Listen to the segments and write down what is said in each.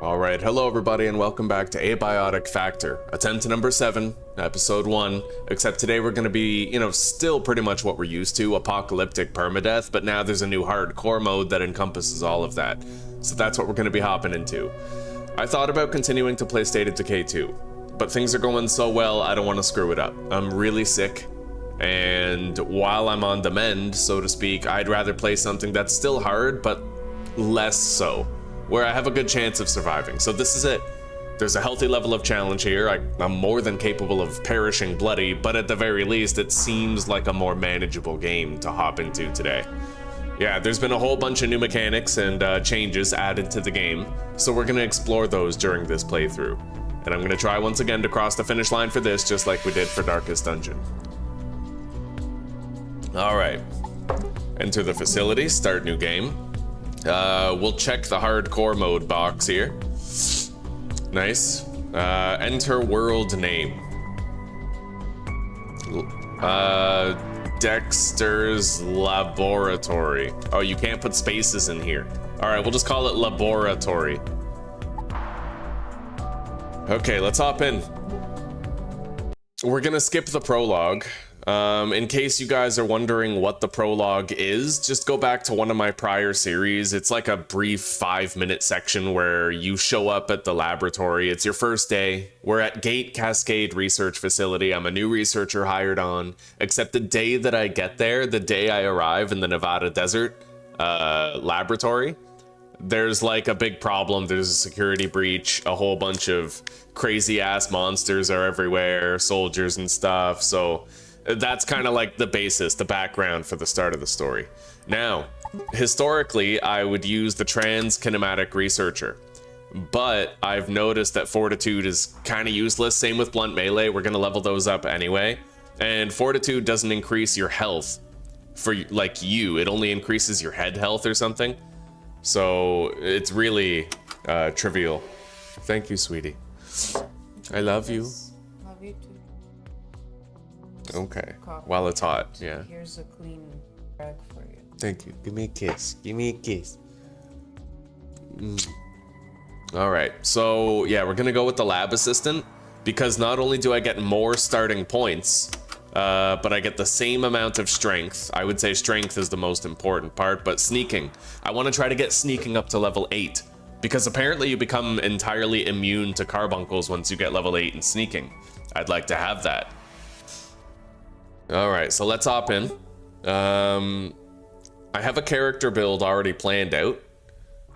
Alright, hello everybody and welcome back to Abiotic Factor, attempt number 7, episode 1, except today we're going to be, still pretty much what we're used to, Apocalyptic Permadeath, but now there's a new hardcore mode that encompasses all of that, so that's what we're going to be hopping into. I thought about continuing to play State of Decay 2, but things are going so well I don't want to screw it up. I'm really sick, and while I'm on the mend, so to speak, I'd rather play something that's still hard, but less so, where I have a good chance of surviving. So this is it. There's a healthy level of challenge here. I'm more than capable of perishing bloody, but at the very least, it seems like a more manageable game to hop into today. Yeah, there's been a whole bunch of new mechanics and changes added to the game, so we're gonna explore those during this playthrough. And I'm gonna try once again to cross the finish line for this, just like we did for Darkest Dungeon. All right, enter the facility, start new game. We'll check the hardcore mode box here. Nice. Enter world name. Dexter's Laboratory. Oh, you can't put spaces in here. All right, we'll just call it Laboratory. Okay, let's hop in. We're gonna skip the prologue. In case you guys are wondering what the prologue is, just go back to one of my prior series. It's like a brief 5-minute section where you show up at the laboratory. It's your first day. We're at Gate Cascade Research Facility. I'm a new researcher hired on, except the day that I get there, the day I arrive in the Nevada desert laboratory, there's like a big problem. There's a security breach. A whole bunch of crazy ass monsters are everywhere, soldiers and stuff. So that's kind of like the basis, the background for the start of the story. Now, historically, I would use the trans-kinematic researcher, but I've noticed that fortitude is kind of useless. Same with blunt melee. We're going to level those up anyway. And fortitude doesn't increase your health for like you. It only increases your head health or something. So it's really trivial. Thank you, sweetie. I love you. Love you too. Okay. While it's hot, yeah. Here's a clean rag for you. Thank you. Give me a kiss. Give me a kiss. All right. So yeah, we're gonna go with the lab assistant because not only do I get more starting points, but I get the same amount of strength. I would say strength is the most important part, but sneaking. I want to try to get sneaking up to level 8 because apparently you become entirely immune to carbuncles once you get level 8 in sneaking. I'd like to have that. All right, so let's hop in. I have a character build already planned out.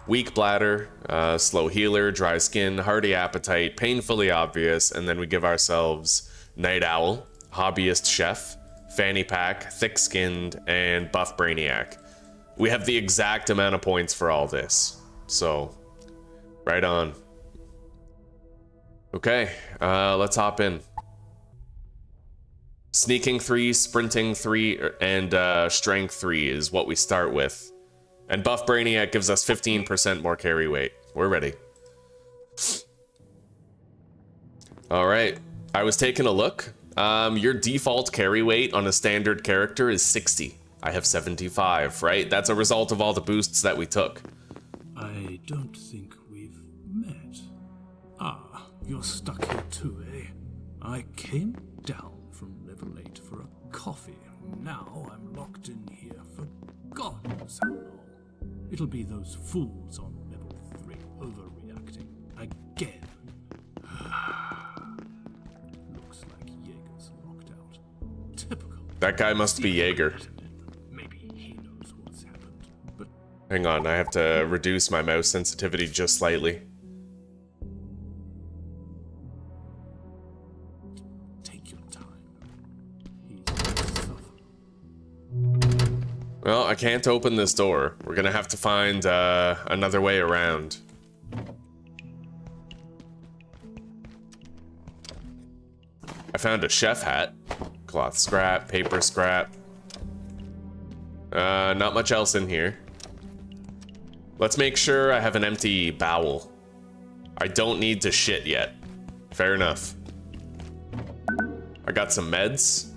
Weak bladder, slow healer, dry skin, hearty appetite, painfully obvious, and then we give ourselves night owl, hobbyist chef, fanny pack, thick-skinned, and buff brainiac. We have the exact amount of points for all this, so right on. Okay, let's hop in. Sneaking 3, sprinting 3, and strength 3 is what we start with. And buff brainiac gives us 15% more carry weight. We're ready. All right, I was taking a look. Your default carry weight on a standard character is 60. I have 75, right? That's a result of all the boosts that we took. I don't think we've met. Ah, you're stuck here too, eh? I came down from level 8 for a coffee. Now I'm locked in here for God knows how long. It'll be those fools on level 3 overreacting again. Looks like Jaeger's locked out. Typical. That guy must be Jaeger. Maybe he knows what's happened, but Hang on, I have to reduce my mouse sensitivity just slightly. take your time. He's gonna suffer. Well, I can't open this door. We're gonna have to find another way around. I found a chef hat. Cloth scrap, paper scrap. Not much else in here. Let's make sure I have an empty bowel. I don't need to shit yet. Fair enough. I got some meds.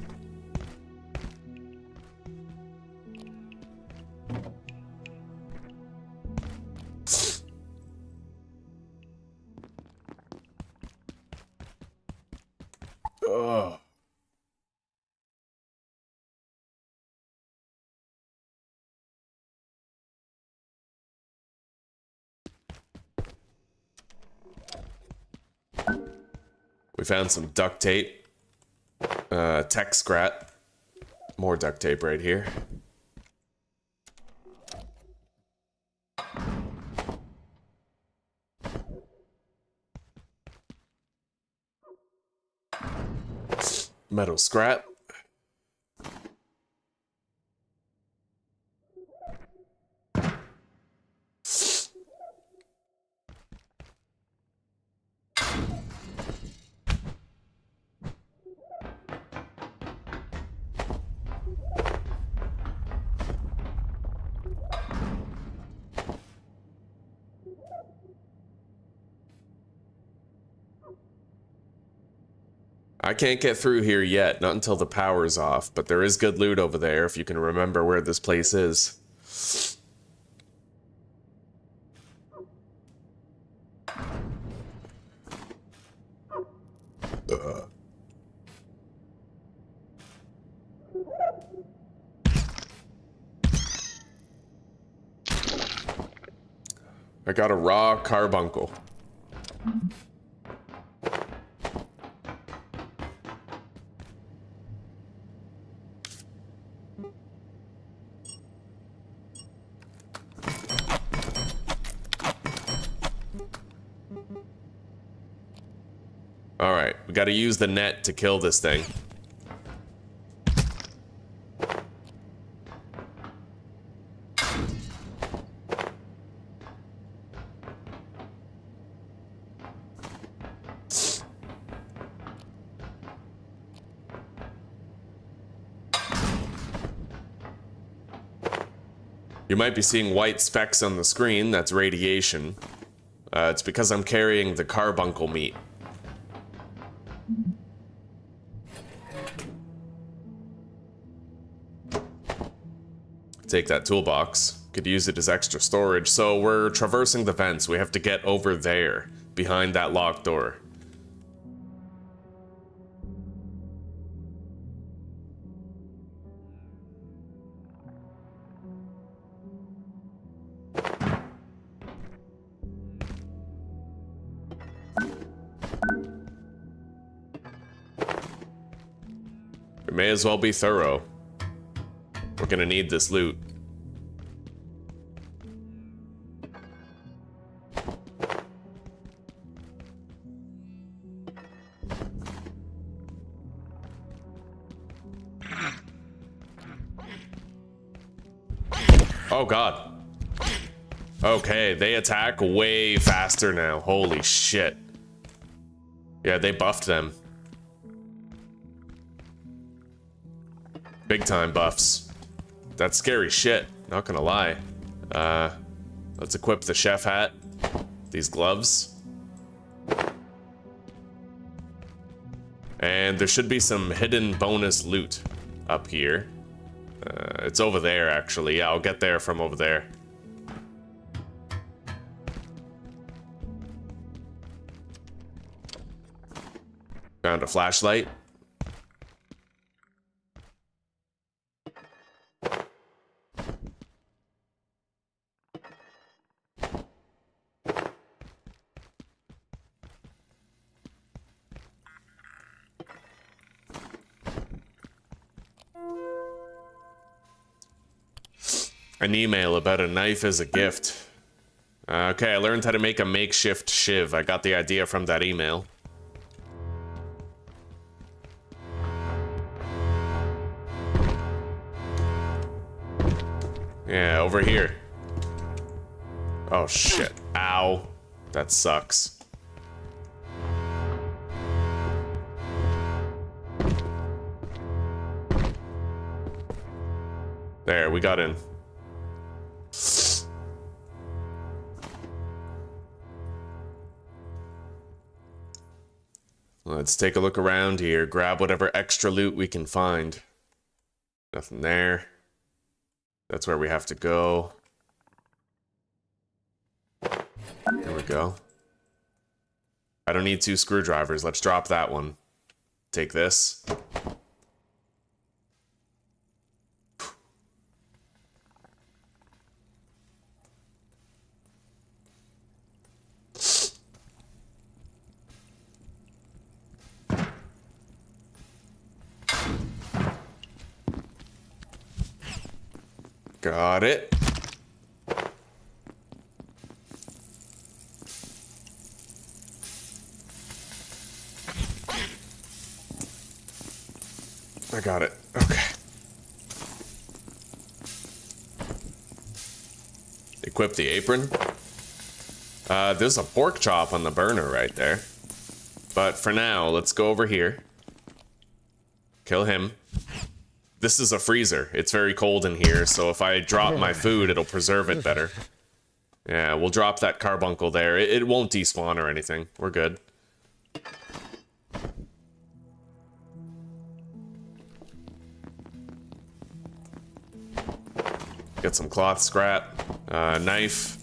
Ugh. We found some duct tape. Tech scrap. More duct tape right here. Metal scrap. I can't get through here yet, not until the power's off, but there is good loot over there if you can remember where this place is. I got a raw carbuncle. Alright, we gotta use the net to kill this thing. You might be seeing white specks on the screen, that's radiation. It's because I'm carrying the carbuncle meat. Take that toolbox. Could use it as extra storage. So we're traversing the vents. We have to get over there, behind that locked door. We may as well be thorough. We're gonna need this loot. Oh god. Okay, they attack way faster now. Holy shit. Yeah, they buffed them. Big time buffs. That's scary shit, not gonna lie. Let's equip the chef hat. These gloves. And there should be some hidden bonus loot up here. It's over there, actually. Yeah, I'll get there from over there. Found a flashlight. An email about a knife as a gift. Okay, I learned how to make a makeshift shiv. I got the idea from that email. Yeah, over here. Oh shit. Ow. That sucks. There, we got in. Let's take a look around here, grab whatever extra loot we can find. Nothing there. That's where we have to go. There we go. I don't need 2 screwdrivers, let's drop that one. Take this. Got it. I got it. Okay. Equip the apron. There's a pork chop on the burner right there. But for now, let's go over here. Kill him. This is a freezer. It's very cold in here, so if I drop my food, it'll preserve it better. Yeah, we'll drop that carbuncle there. It won't despawn or anything. We're good. Get some cloth scrap. Knife.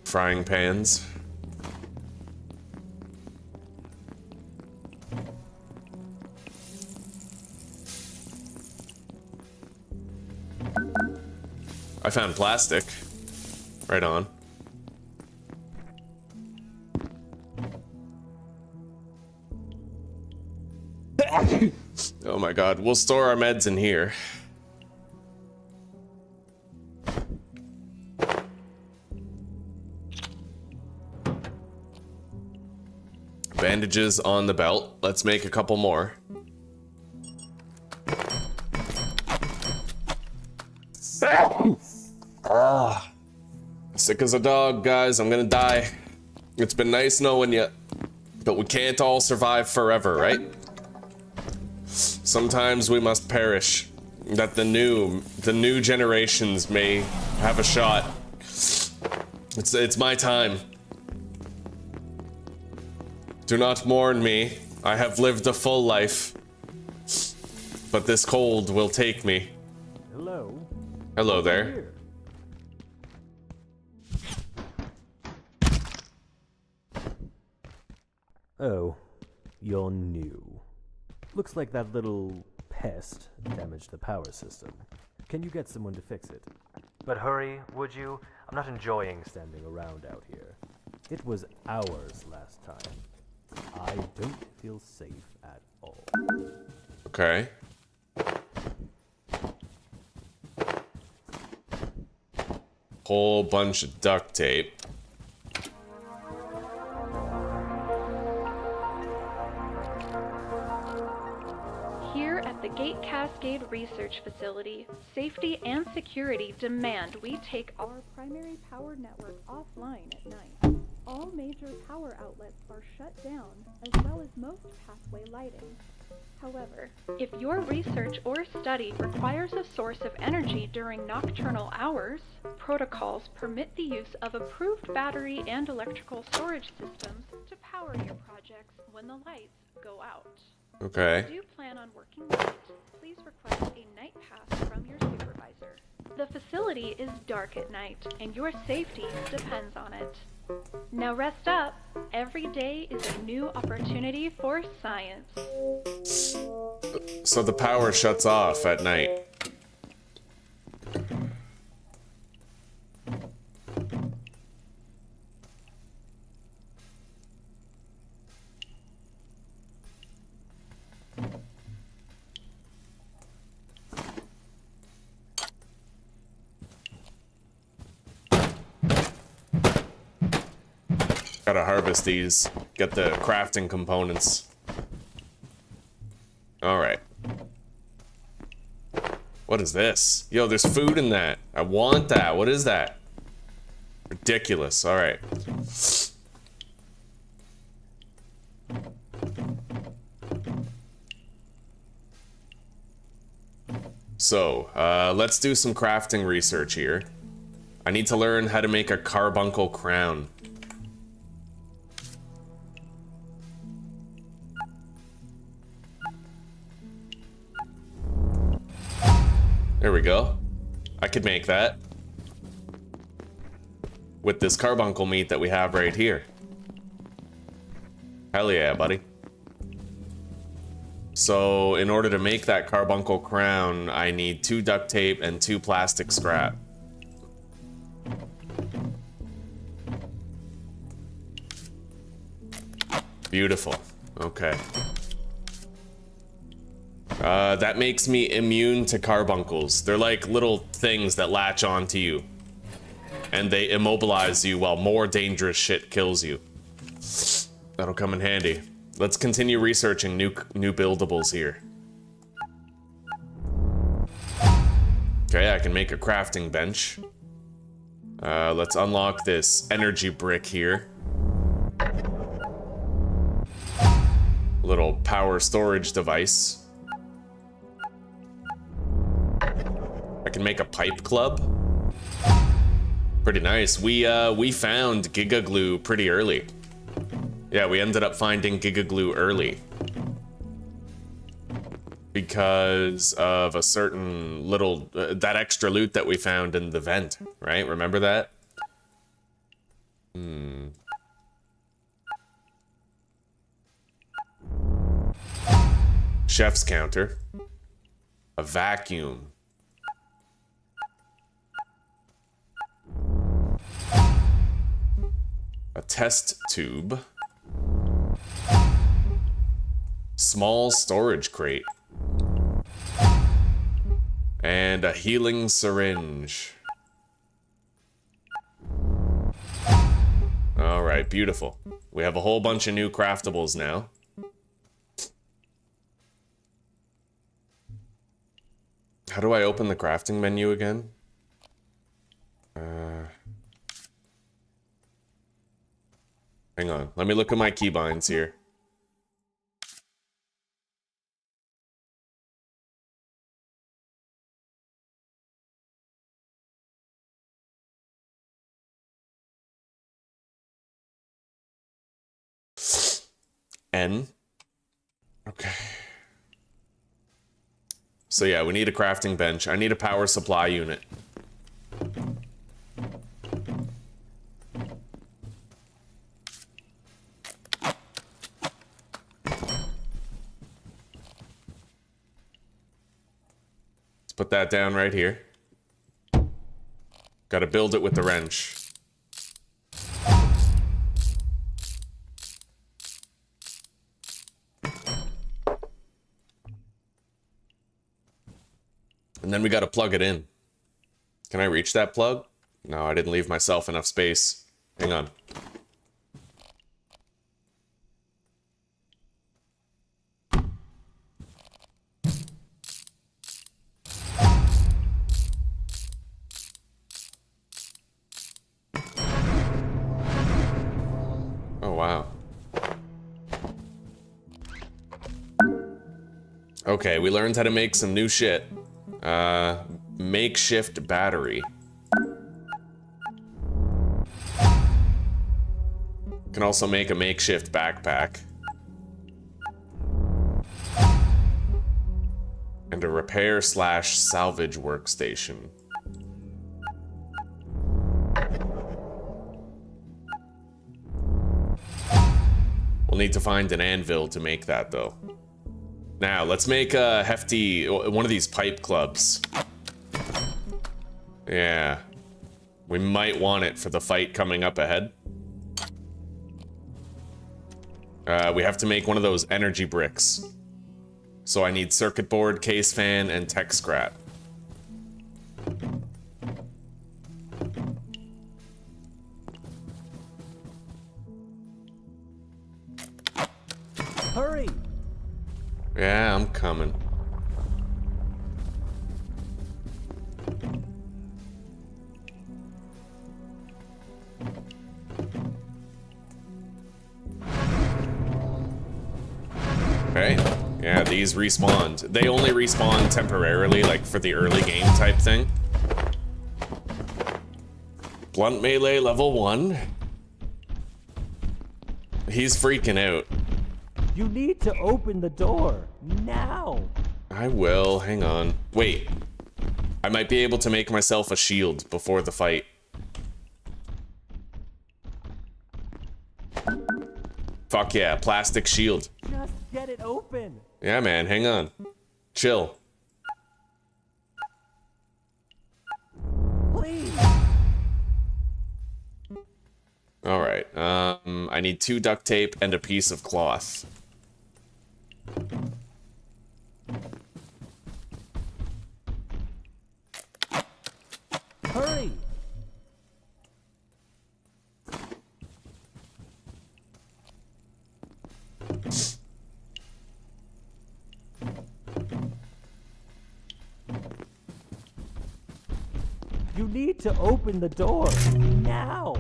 Frying pans. I found plastic. Right on. Oh my god, we'll store our meds in here. Bandages on the belt. Let's make a couple more. Sick as a dog, guys. I'm gonna die. It's been nice knowing you, but we can't all survive forever, right? Sometimes we must perish, that the new generations may have a shot. It's my time. Do not mourn me. I have lived a full life, but this cold will take me. Hello. Hello there. Here. Oh, you're new. Looks like that little pest damaged the power system. Can you get someone to fix it? But hurry, would you? I'm not enjoying standing around out here. It was hours last time. I don't feel safe at all. Okay. Whole bunch of duct tape. Here at the Gate Cascade Research Facility, safety and security demand we take our primary power network offline at night. All major power outlets are shut down, as well as most pathway lighting. However, if your research or study requires a source of energy during nocturnal hours, protocols permit the use of approved battery and electrical storage systems to power your projects when the lights go out. Okay. If you plan on working night, please request a night pass from your supervisor. The facility is dark at night, and your safety depends on it. Now rest up. Every day is a new opportunity for science. So the power shuts off at night. Gotta harvest these, get the crafting components. Alright. What is this? Yo, there's food in that. I want that. What is that? Ridiculous. Alright. So, let's do some crafting research here. I need to learn how to make a carbuncle crown. There we go. I could make that. with this carbuncle meat that we have right here. Hell yeah, buddy. So in order to make that carbuncle crown, I need 2 duct tape and 2 plastic scrap. Beautiful. Okay. That makes me immune to carbuncles. They're like little things that latch onto you. And they immobilize you while more dangerous shit kills you. That'll come in handy. Let's continue researching new buildables here. Okay, I can make a crafting bench. Let's unlock this energy brick here. Little power storage device. I can make a pipe club. Pretty nice. We found Giga Glue pretty early. Yeah, we ended up finding Giga Glue early. Because of a certain little, that extra loot that we found in the vent, right? Remember that? Chef's counter. A vacuum. A test tube. Small storage crate. And a healing syringe. Alright, beautiful. We have a whole bunch of new craftables now. How do I open the crafting menu again? Hang on, let me look at my keybinds here. N. Okay. So yeah, we need a crafting bench. I need a power supply unit. Let's put that down right here. Gotta build it with the wrench. And then we gotta plug it in. Can I reach that plug? No, I didn't leave myself enough space. Hang on. Oh, wow. Okay, we learned how to make some new shit. Makeshift battery. Can also make a makeshift backpack. And a repair/salvage workstation. We'll need to find an anvil to make that though. Now, let's make a hefty, one of these pipe clubs. Yeah. We might want it for the fight coming up ahead. We have to make one of those energy bricks. So I need circuit board, case fan, and tech scrap. Hurry! Yeah, I'm coming. Okay. Yeah, these respawned. They only respawn temporarily, like for the early game type thing. Blunt melee level 1. He's freaking out. You need to open the door now. I will. Hang on. Wait. I might be able to make myself a shield before the fight. Fuck yeah, plastic shield. Just get it open. Yeah, man, hang on. Chill. Please. All right. I need 2 duct tape and a piece of cloth. Hurry. You need to open the door now.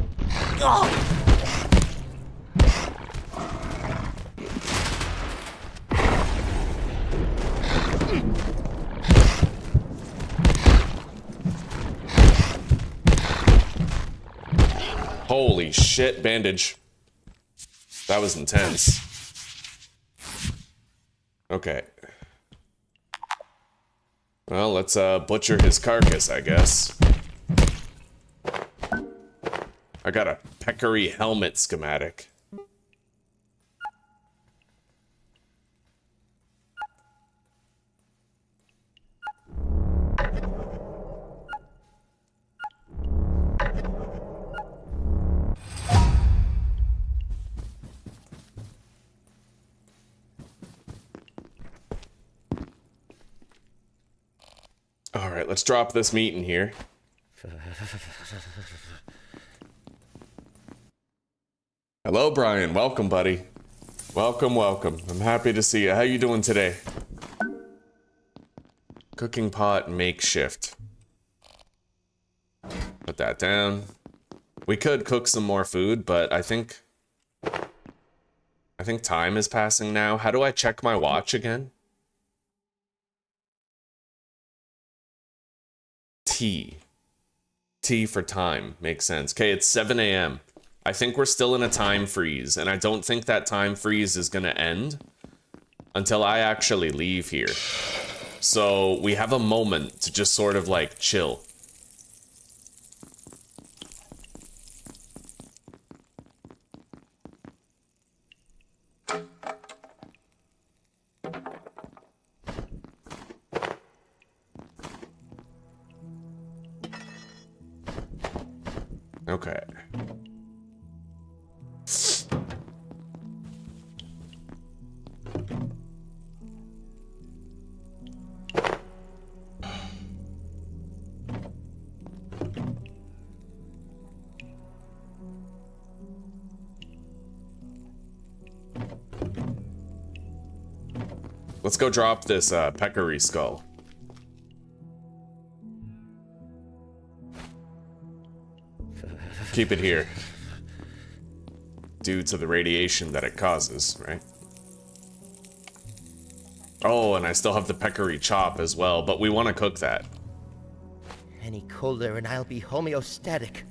Holy shit, bandage. That was intense. Okay. Well, let's butcher his carcass, I guess. I got a peccary helmet schematic. All right, let's drop this meat in here. Hello, Brian. Welcome, buddy. Welcome, welcome. I'm happy to see you. How you doing today? Cooking pot makeshift. Put that down. We could cook some more food, but I think time is passing now. How do I check my watch again? T for time. Makes sense. Okay, it's 7 a.m. I think we're still in a time freeze, and I don't think that time freeze is gonna end until I actually leave here. So we have a moment to just sort of like chill. Okay. Let's go drop this peccary skull. Keep it here. Due to the radiation that it causes, right? Oh, and I still have the peccary chop as well, but we want to cook that. Any colder and I'll be homeostatic.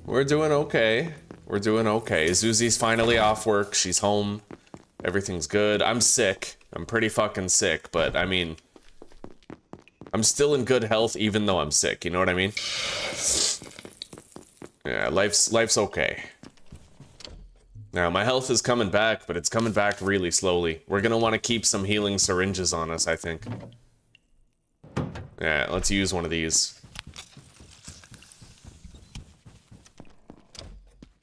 We're doing okay. We're doing okay. Zuzi's finally off work. She's home. Everything's good. I'm sick. I'm pretty fucking sick, but I mean, I'm still in good health even though I'm sick. You know what I mean? Yeah, life's okay. Now, my health is coming back, but it's coming back really slowly. We're gonna want to keep some healing syringes on us, I think. Yeah, let's use one of these.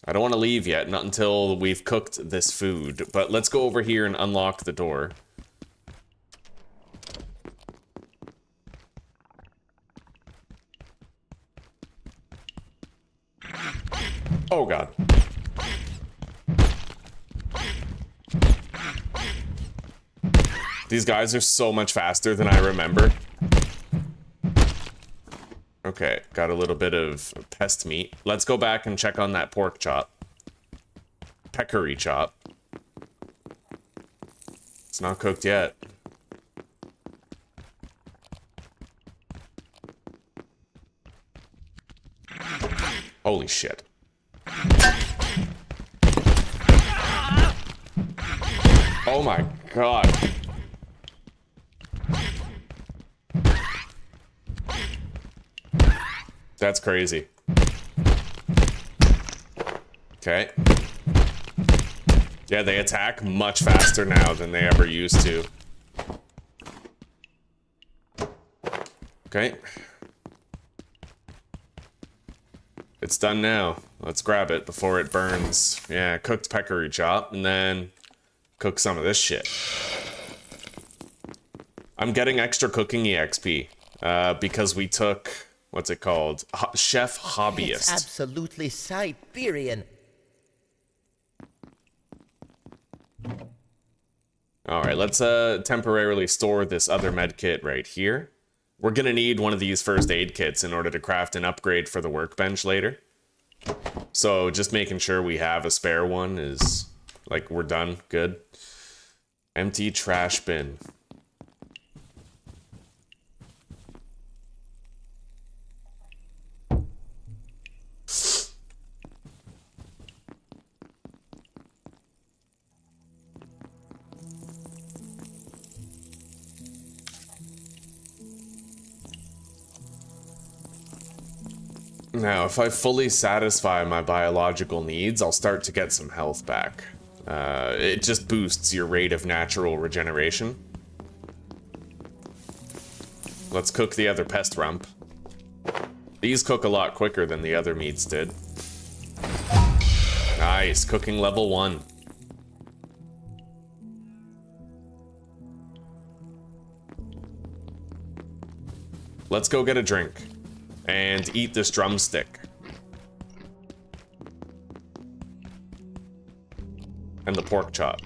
I don't want to leave yet, not until we've cooked this food, but let's go over here and unlock the door. Oh god. These guys are so much faster than I remember. Okay. Okay, got a little bit of pest meat. Let's go back and check on that pork chop. Peccary chop. It's not cooked yet. Holy shit. Oh my god. That's crazy. Okay. Yeah, they attack much faster now than they ever used to. Okay. It's done now. Let's grab it before it burns. Yeah, cooked peccary chop, and then cook some of this shit. I'm getting extra cooking EXP because we took, what's it called? Chef Hobbyist. It's absolutely Siberian. All right, let's temporarily store this other med kit right here. We're gonna need one of these first aid kits in order to craft an upgrade for the workbench later. So just making sure we have a spare one is, like, we're done, good. Empty trash bin. Now, if I fully satisfy my biological needs, I'll start to get some health back. It just boosts your rate of natural regeneration. Let's cook the other pest rump. These cook a lot quicker than the other meats did. Nice, cooking level 1. Let's go get a drink. And eat this drumstick. And the pork chop.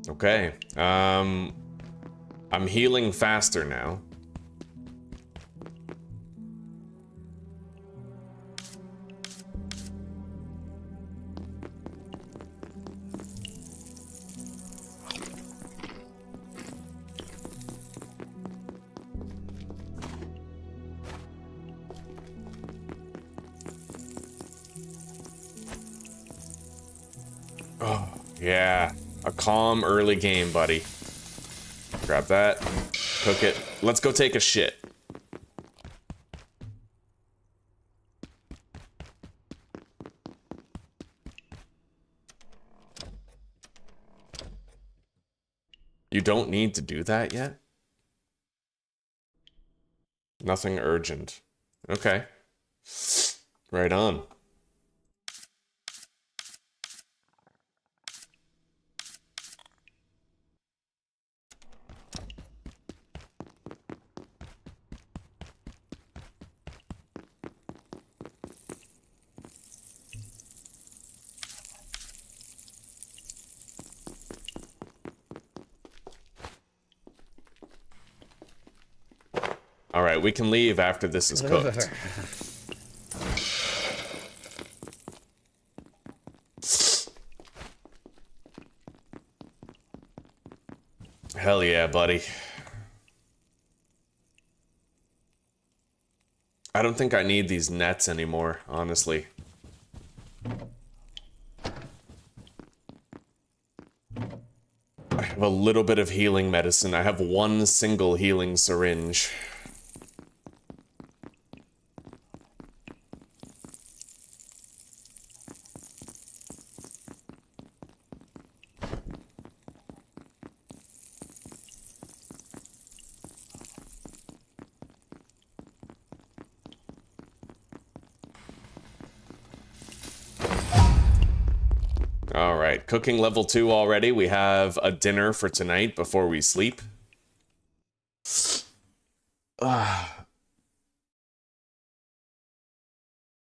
Okay. I'm healing faster now. Oh, yeah. A calm early game, buddy. Grab that. Cook it. Let's go take a shit. You don't need to do that yet? Nothing urgent. Okay. Right on. All right, we can leave after this is cooked. Hell yeah, buddy. I don't think I need these nets anymore, honestly. I have a little bit of healing medicine. I have one single healing syringe. Alright, cooking level 2 already. We have a dinner for tonight before we sleep. Oh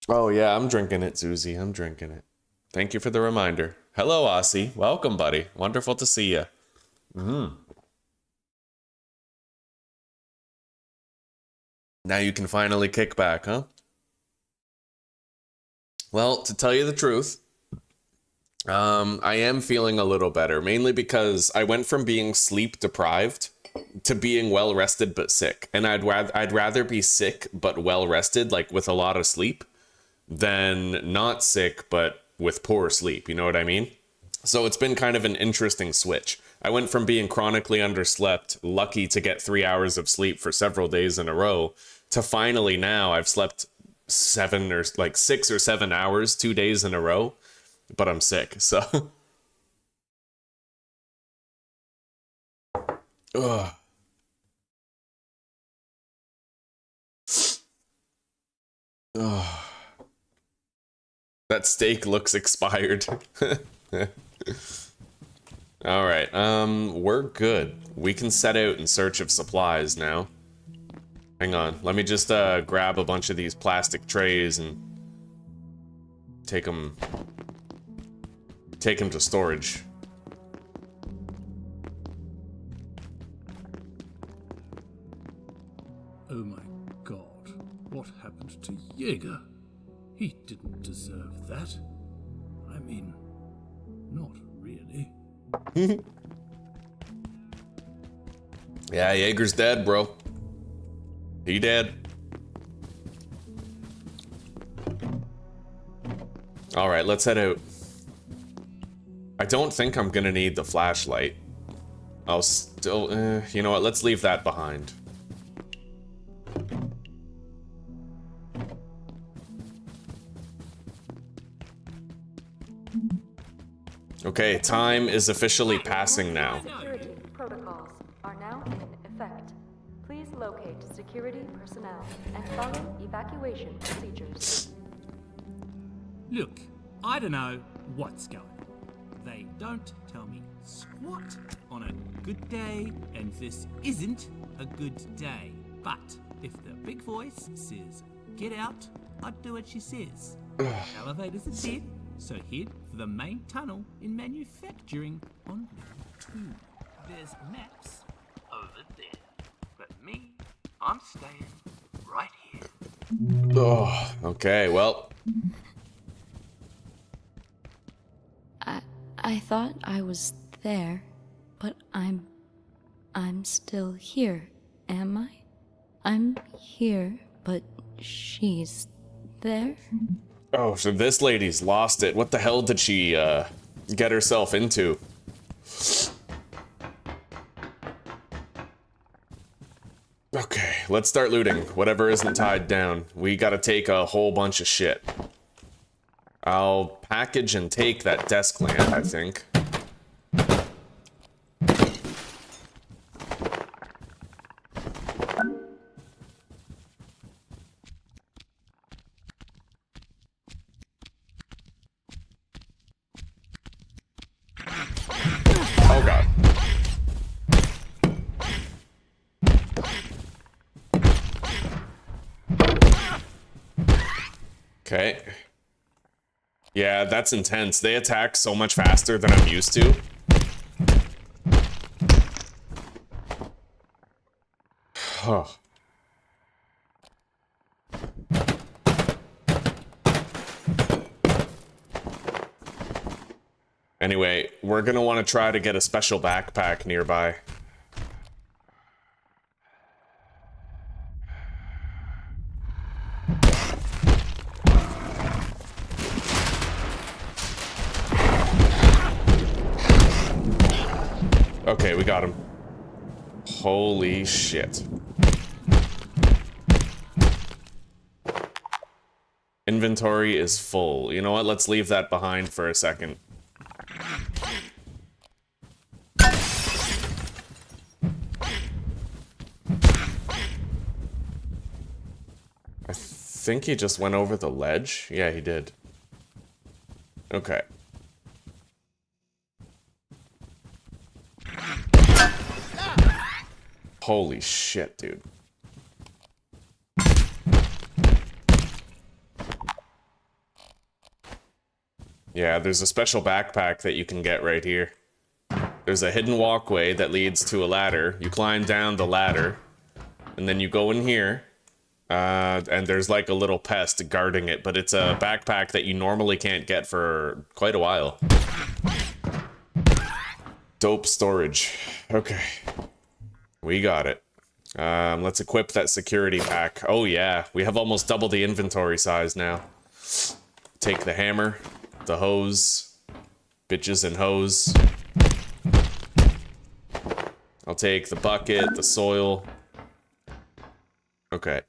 yeah, I'm drinking it, Susie. I'm drinking it. Thank you for the reminder. Hello, Aussie. Welcome, buddy. Wonderful to see you. Now you can finally kick back, huh? Well, to tell you the truth, I am feeling a little better, mainly because I went from being sleep deprived to being well rested but sick. And I'd rather be sick but well rested, like with a lot of sleep, than not sick but with poor sleep. You know what I mean? So it's been kind of an interesting switch. I went from being chronically underslept, lucky to get 3 hours of sleep for several days in a row, to finally now I've slept 6 or 7 hours 2 days in a row, but I'm sick. So ugh. Ugh. That steak looks expired. All right, we're good. We can set out in search of supplies now. Hang on, let me just grab a bunch of these plastic trays and take them to storage. Oh my god, what happened to Jaeger? He didn't deserve that. I mean, not really. Yeah, Jaeger's dead, bro. He dead. All right, let's head out. I don't think I'm gonna need the flashlight. I'll still, you know what? Let's leave that behind. Okay, time is officially passing now. Security protocols are now in effect. Please locate security personnel and follow evacuation procedures. Look, I don't know what's going on. They don't tell me squat on a good day, and this isn't a good day. But if the big voice says, get out, I'd do what she says. Elevators are dead, so head for the main tunnel in manufacturing on level 2. There's maps over there. But me, I'm staying right here. Oh, okay, well. I thought I was there, but I'm still here, am I? I'm here, but she's there? Oh, so this lady's lost it. What the hell did she get herself into? Okay, let's start looting. Whatever isn't tied down. We gotta take a whole bunch of shit. I'll package and take that desk lamp, I think. Oh god. Okay. Yeah, that's intense. They attack so much faster than I'm used to. Oh. Anyway, we're gonna want to try to get a special backpack nearby. Okay, we got him. Holy shit. Inventory is full. You know what? Let's leave that behind for a second. I think he just went over the ledge. Yeah, he did. Okay. Holy shit, dude. Yeah, there's a special backpack that you can get right here. There's a hidden walkway that leads to a ladder. You climb down the ladder, and then you go in here, and there's like a little pest guarding it, but it's a backpack that you normally can't get for quite a while. Dope storage. Okay. We got it. Let's equip that security pack. Oh yeah, we have almost double the inventory size now. Take the hammer, the hose, bitches and hose. I'll take the bucket, the soil. Okay.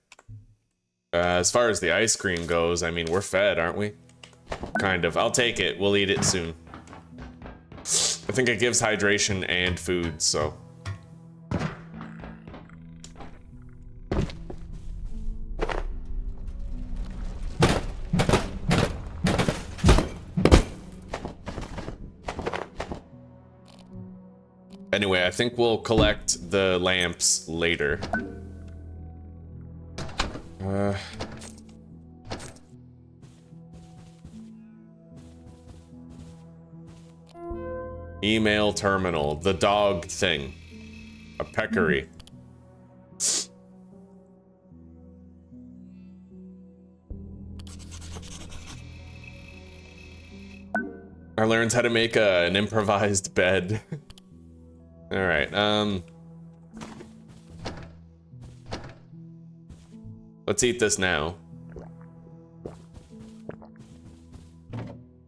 As far as the ice cream goes, I mean, we're fed, aren't we? Kind of. I'll take it. We'll eat it soon. I think it gives hydration and food, so... Anyway, I think we'll collect the lamps later. Email terminal, the dog thing. A peccary. I learned how to make an improvised bed. Alright, let's eat this now.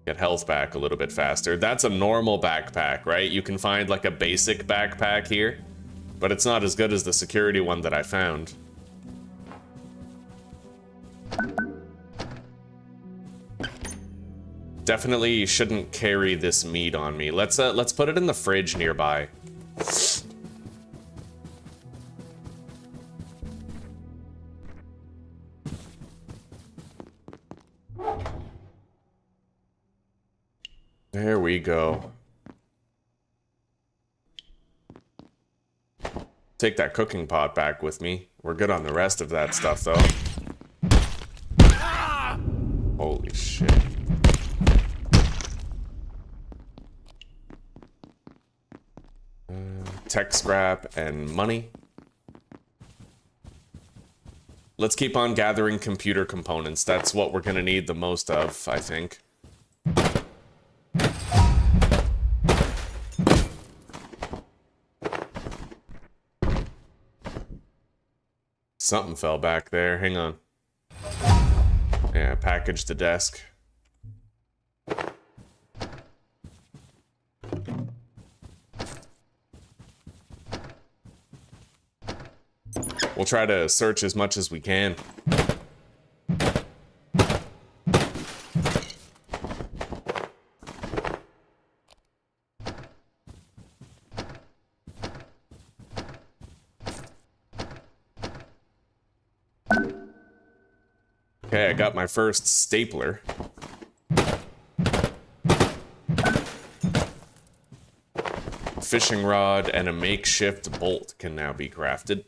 Get health back a little bit faster. That's a normal backpack, right? You can find like a basic backpack here, but it's not as good as the security one that I found. Definitely shouldn't carry this meat on me. Let's put it in the fridge nearby. There we go. Take that cooking pot back with me. We're good on the rest of that stuff, though. Holy shit. Tech scrap and money. Let's keep on gathering computer components. That's what we're gonna need the most of, I think. Something fell back there. Hang on. Yeah, package the desk. We'll try to search as much as we can. Okay, I got my first stapler. Fishing rod and a makeshift bolt can now be crafted.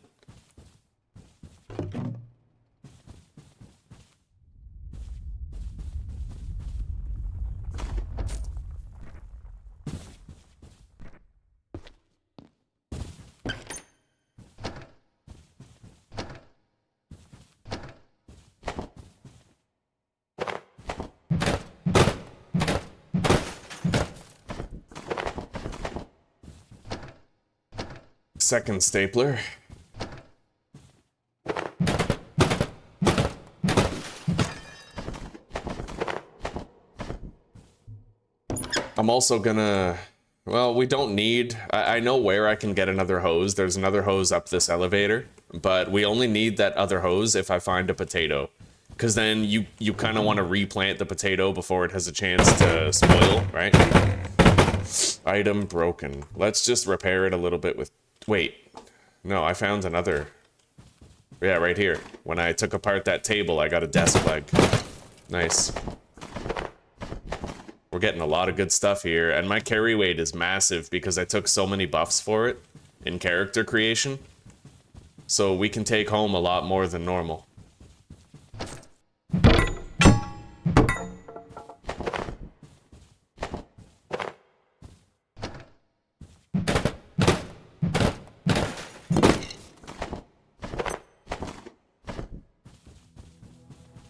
Second stapler. I'm also gonna... Well, we don't need... I know where I can get another hose. There's another hose up this elevator. But we only need that other hose if I find a potato. Because then you kind of want to replant the potato before it has a chance to spoil, right? Item broken. Let's just repair it a little bit with... Wait. No, I found another... Yeah, right here. When I took apart that table, I got a desk leg. Nice. We're getting a lot of good stuff here, and my carry weight is massive because I took so many buffs for it in character creation. So we can take home a lot more than normal.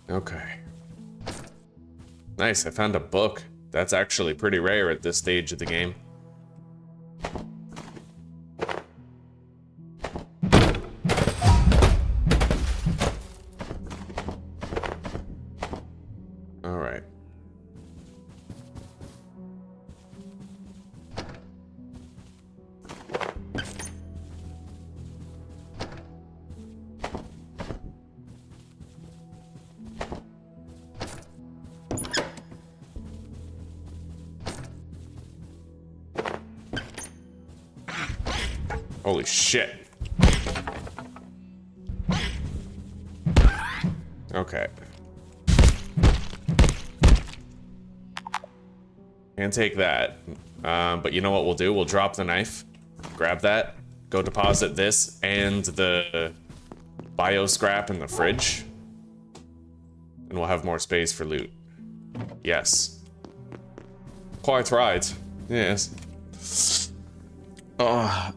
Okay. Nice, I found a book. That's actually pretty rare at this stage of the game. All right. Holy shit. Okay. Can't take that. But you know what we'll do? We'll drop the knife, grab that, go deposit this and the bio scrap in the fridge, and we'll have more space for loot. Yes. Quite right. Yes. Oh.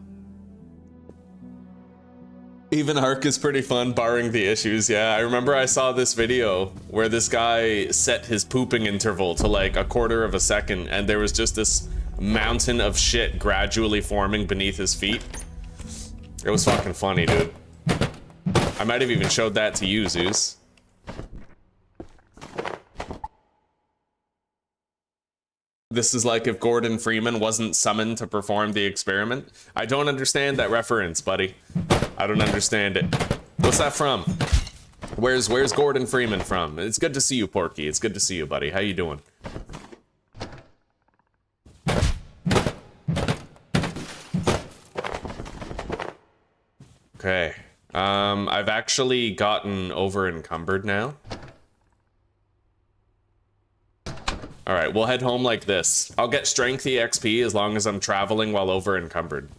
Even Ark is pretty fun, barring the issues. Yeah, I remember I saw this video where this guy set his pooping interval to like 1/4 of a second, and there was just this mountain of shit gradually forming beneath his feet. It was fucking funny, dude. I might have even showed that to you, Zeus. This is like if Gordon Freeman wasn't summoned to perform the experiment. I don't understand that reference, buddy. I don't understand it. What's that from? Where's Gordon Freeman from? It's good to see you, Porky. It's good to see you, buddy. How you doing? Okay. I've actually gotten over encumbered now. All right, we'll head home like this. I'll get strength EXP as long as I'm traveling while over encumbered.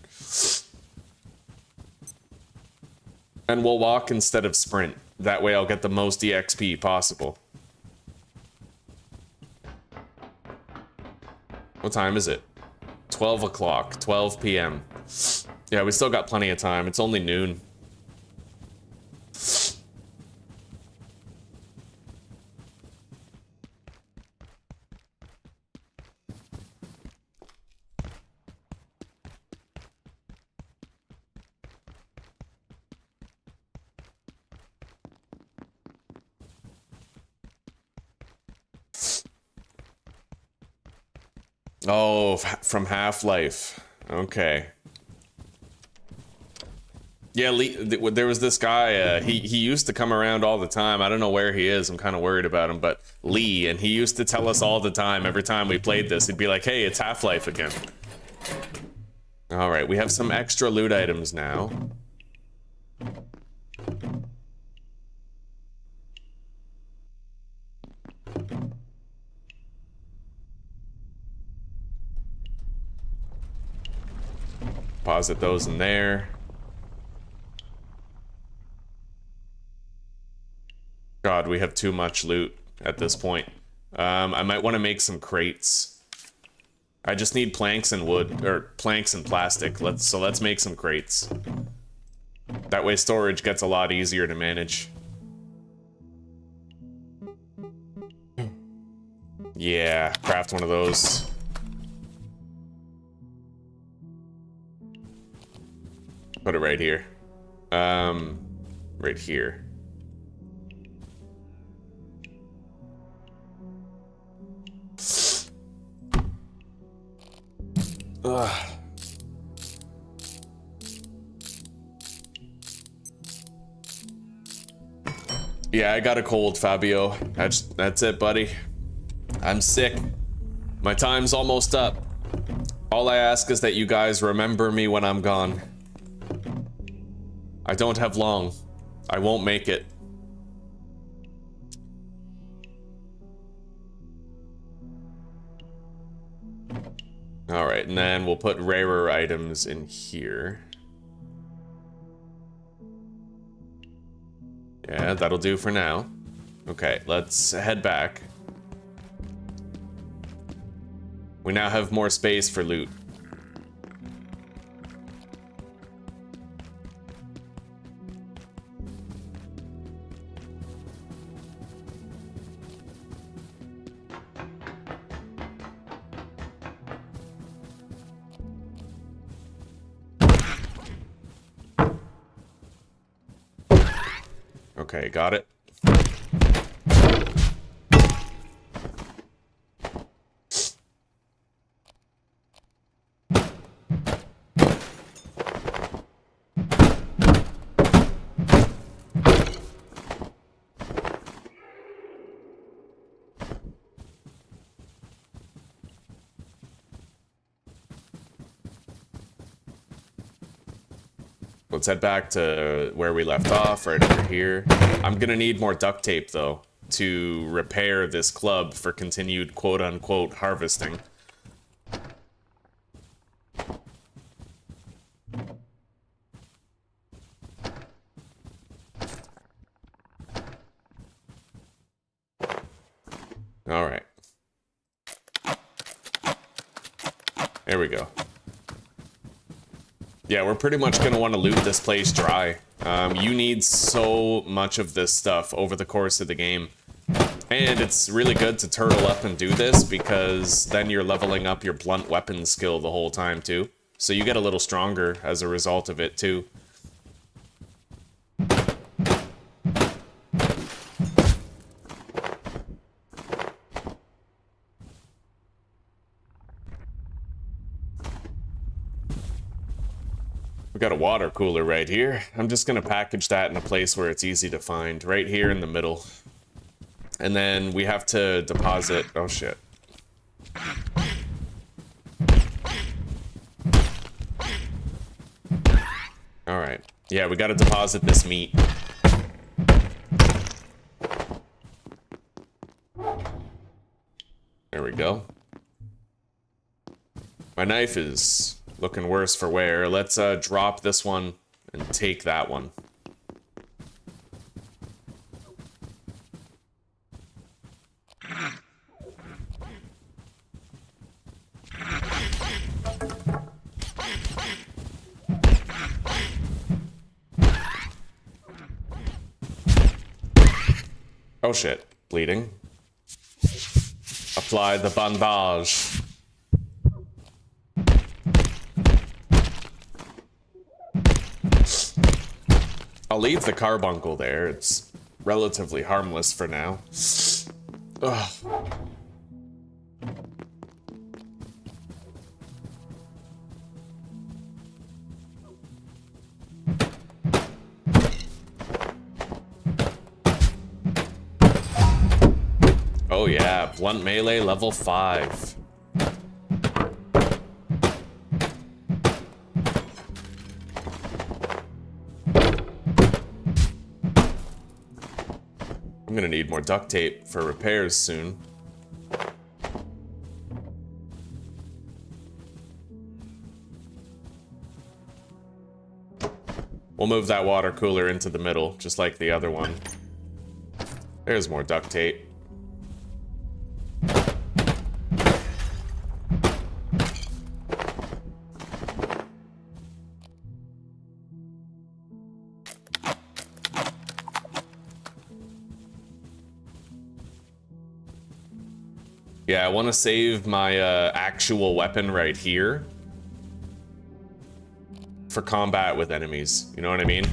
And we'll walk instead of sprint. That way I'll get the most EXP possible. What time is it? 12 o'clock, 12 p.m. Yeah, we still got plenty of time. It's only noon. Oh, from Half-Life. Okay. Yeah, there was this guy, he used to come around all the time. I don't know where he is. I'm kind of worried about him, but Lee, and he used to tell us all the time, every time we played this, he'd be like, hey, it's Half-Life again. All right, we have some extra loot items now. Deposit those in there. God, we have too much loot at this point. I might want to make some crates. I just need planks and wood, or planks and plastic. Let's make some crates. That way storage gets a lot easier to manage. Yeah, craft one of those. Put it right here. Right here. Ugh. Yeah, I got a cold, Fabio. That's it, buddy. I'm sick. My time's almost up. All I ask is that you guys remember me when I'm gone. I don't have long. I won't make it. All right, and then we'll put rarer items in here. Yeah, that'll do for now. Okay, let's head back. We now have more space for loot. Okay, got it. Let's head back to where we left off, right over here. I'm gonna need more duct tape, though, to repair this club for continued quote-unquote harvesting. Alright. There we go. Yeah, we're pretty much going to want to loot this place dry. You need so much of this stuff over the course of the game. And it's really good to turtle up and do this, because then you're leveling up your blunt weapon skill the whole time, too. So you get a little stronger as a result of it, too. We got a water cooler right here. I'm just gonna package that in a place where it's easy to find, right here in the middle. And then we have to deposit, oh shit. Alright, yeah, we gotta deposit this meat. There we go. My knife is looking worse for wear. Let's drop this one and take that one. Oh shit, bleeding. Apply the bandage. I'll leave the carbuncle there. It's relatively harmless for now. Ugh. Oh yeah, blunt melee level 5. I'm gonna need more duct tape for repairs soon. We'll move that water cooler into the middle, just like the other one. There's more duct tape. Yeah, I want to save my actual weapon right here for combat with enemies. You know what I mean?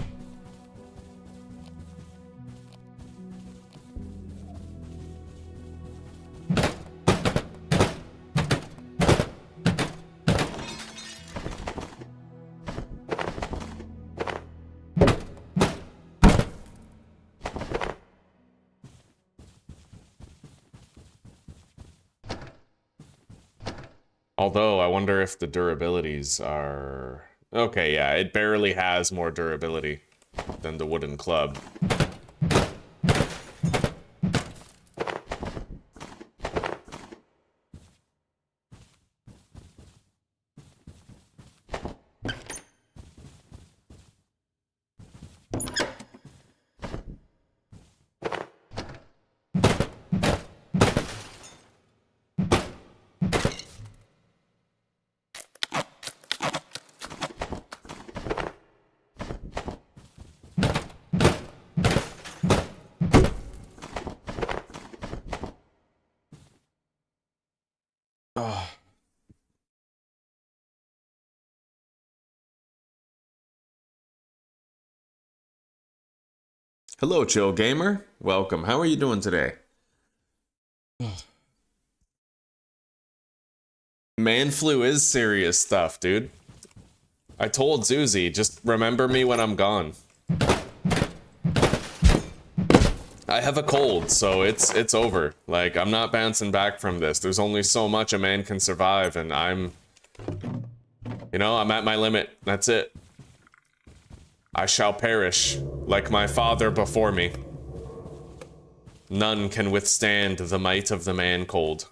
Although, I wonder if the durabilities are... Okay, yeah, it barely has more durability than the wooden club. Hello, Chill Gamer. Welcome. How are you doing today? Man flu is serious stuff, dude. I told Zuzi, just remember me when I'm gone. I have a cold, so it's over. Like, I'm not bouncing back from this. There's only so much a man can survive, and I'm at my limit. That's it. I shall perish, like my father before me. None can withstand the might of the man cold.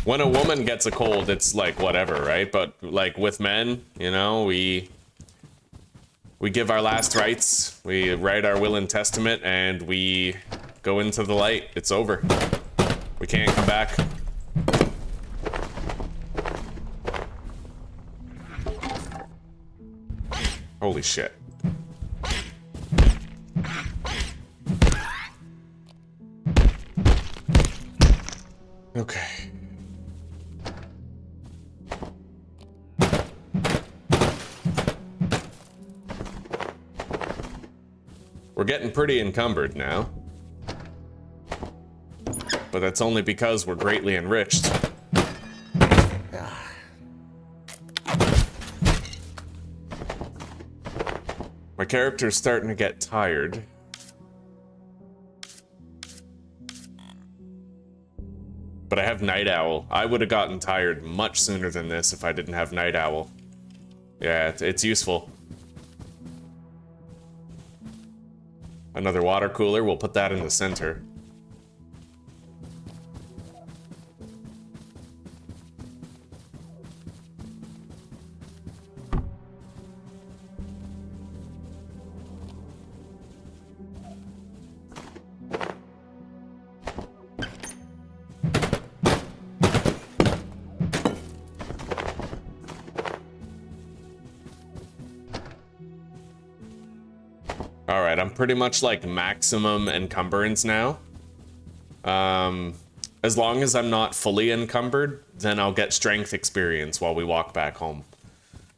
When a woman gets a cold, it's like whatever, right? But like with men, we give our last rites, we write our will and testament, and we go into the light. It's over. We can't come back. Holy shit. Okay. We're getting pretty encumbered now. But that's only because we're greatly enriched. My character's starting to get tired. But I have Night Owl. I would have gotten tired much sooner than this if I didn't have Night Owl. Yeah, it's useful. Another water cooler, we'll put that in the center. Alright, I'm pretty much like maximum encumbrance now. As long as I'm not fully encumbered, then I'll get strength experience while we walk back home.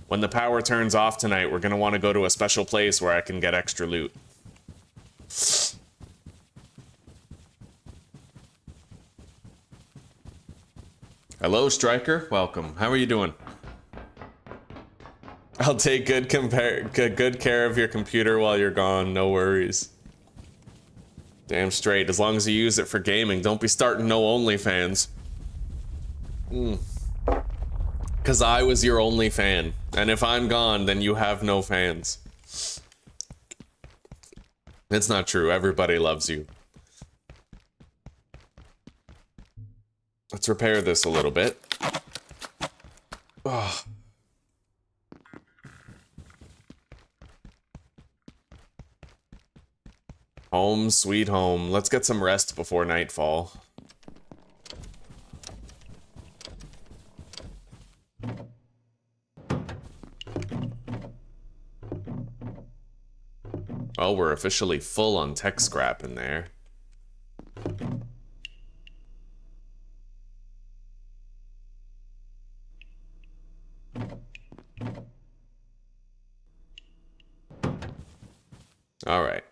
When the power turns off tonight, we're gonna want to go to a special place where I can get extra loot. Hello, Striker. Welcome. How are you doing? I'll take good care of your computer while you're gone, no worries. Damn straight, as long as you use it for gaming, don't be starting no OnlyFans. Cause I was your only fan, and if I'm gone, then you have no fans. It's not true, everybody loves you. Let's repair this a little bit. Oh. Home, sweet home. Let's get some rest before nightfall. Well, we're officially full on tech scrap in there. All right.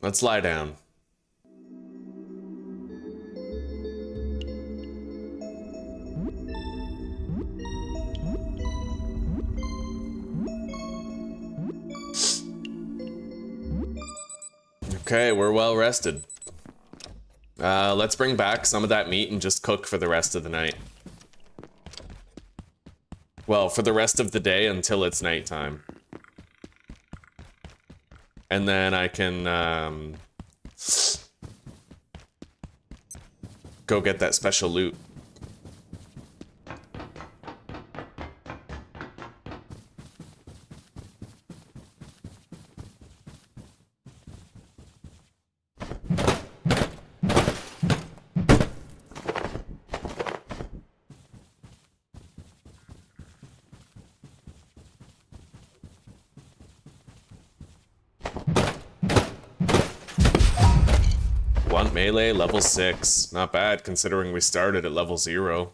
Let's lie down. Okay, we're well rested. Let's bring back some of that meat and just cook for the rest of the night. Well, for the rest of the day until it's nighttime. And then I can go get that special loot. Melee, level 6. Not bad, considering we started at level 0.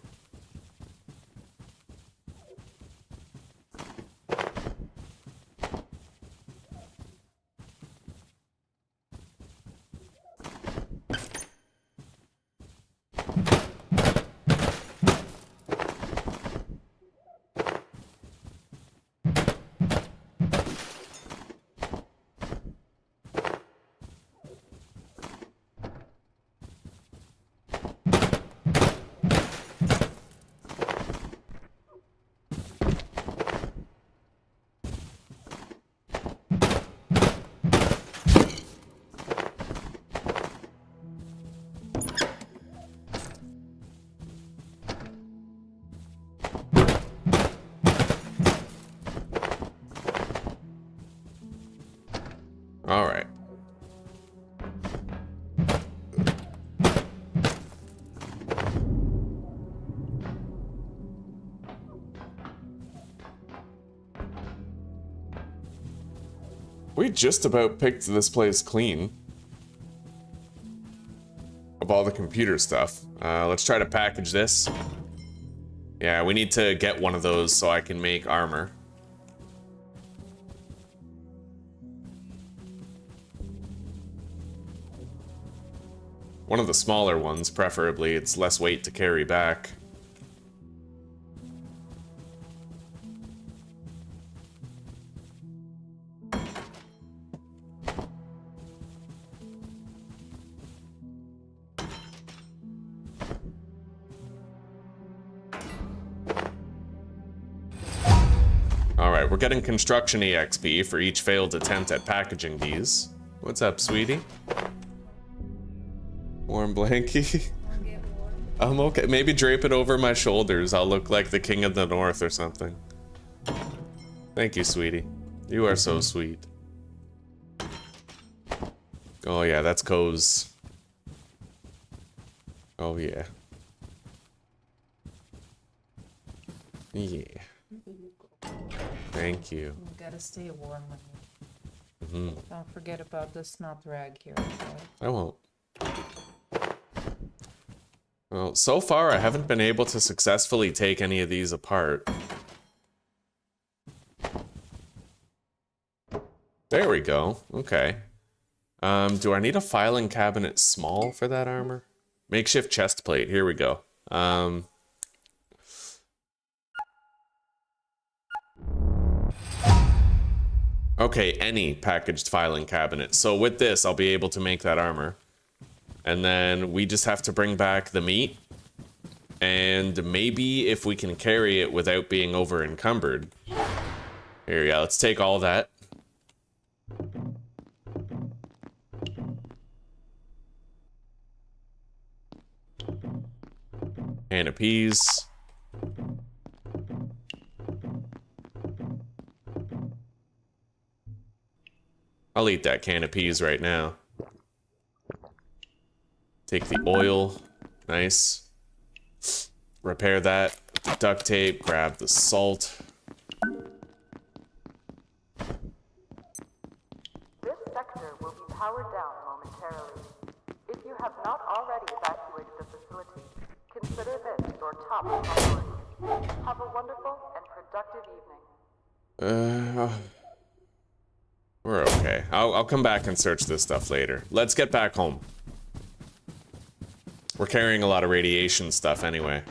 We just about picked this place clean of all the computer stuff. Let's try to package this. Yeah, we need to get one of those so I can make armor. One of the smaller ones, preferably. It's less weight to carry back. Alright, we're getting construction EXP for each failed attempt at packaging these. What's up, sweetie? Warm blankie. I'm okay. Maybe drape it over my shoulders. I'll look like the king of the north or something. Thank you, sweetie. You are so sweet. Oh yeah, that's Co's. Oh yeah. Yeah. Thank you. You gotta stay warm. Mm-hmm. Don't forget about the snot rag here. Okay? I won't. Well, so far I haven't been able to successfully take any of these apart. There we go. Okay. Do I need a filing cabinet small for that armor? Makeshift chest plate. Here we go. Okay, any packaged filing cabinet. So with this, I'll be able to make that armor. And then we just have to bring back the meat. And maybe if we can carry it without being over encumbered. Here we go, let's take all that. Can of peas. I'll eat that can of peas right now. Take the oil. Nice. Repair that. Duct tape. Grab the salt. This sector will be powered down momentarily. If you have not already evacuated the facility, consider this your top priority. Have a wonderful and productive evening. We're okay. I'll come back and search this stuff later. Let's get back home. We're carrying a lot of radiation stuff anyway.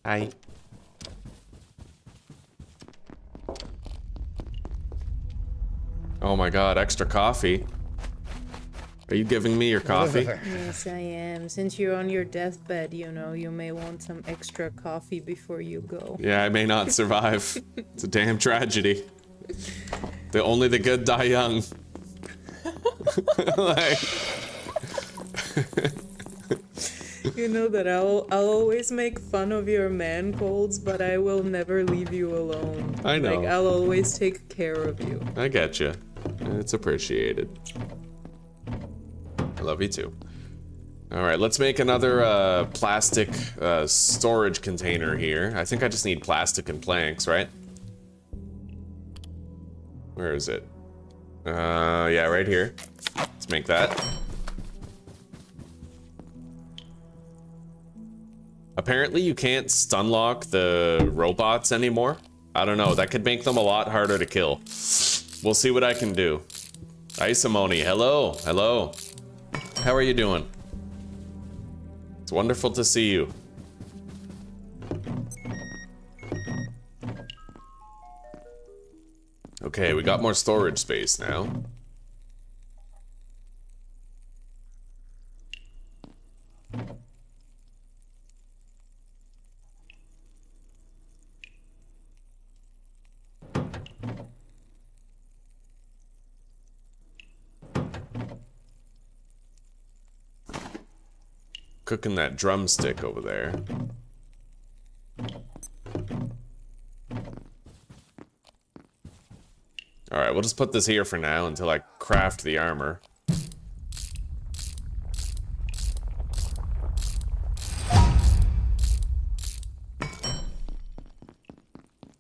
Hi. Oh my god, extra coffee. Are you giving me your coffee? Yes, I am. Since you're on your deathbed, you know, you may want some extra coffee before you go. Yeah, I may not survive. It's a damn tragedy. Only the good die young. Like... You know that I'll always make fun of your man colds, but I will never leave you alone. I know. Like, I'll always take care of you. I get you. It's appreciated. I love you too. All right, let's make another plastic storage container here. I think I just need plastic and planks, right? Where is it? Yeah, right here. Let's make that. Apparently you can't stun lock the robots anymore. I don't know, that could make them a lot harder to kill. We'll see what I can do. Hi, Simone. Hello, hello. How are you doing? It's wonderful to see you. Okay, we got more storage space now. Cooking that drumstick over there. Alright, we'll just put this here for now until I craft the armor.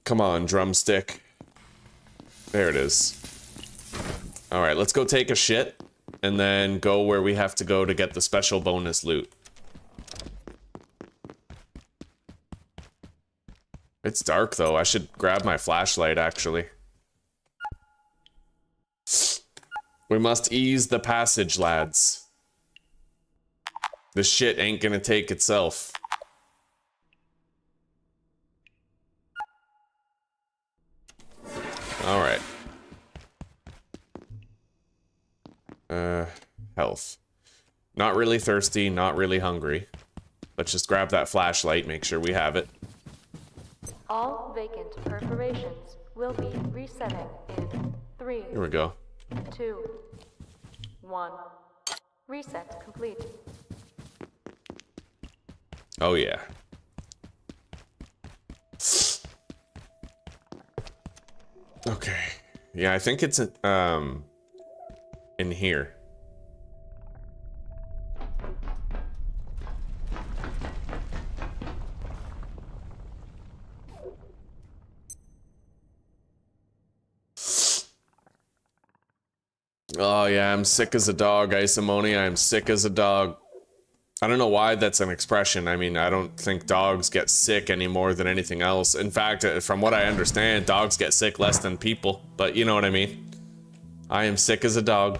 Come on, drumstick. There it is. Alright, let's go take a shit, and then go where we have to go to get the special bonus loot. It's dark, though. I should grab my flashlight, actually. We must ease the passage, lads. This shit ain't gonna take itself. Alright. Health. Not really thirsty, not really hungry. Let's just grab that flashlight, make sure we have it. All vacant perforations will be resetting in 3. Here we go. 2, 1. Reset complete. Oh yeah. Okay. Yeah, I think it's in here. Oh yeah, I'm sick as a dog, Isimoni. I'm sick as a dog. I don't know why that's an expression. I mean, I don't think dogs get sick any more than anything else. In fact, from what I understand, dogs get sick less than people. But you know what I mean. I am sick as a dog.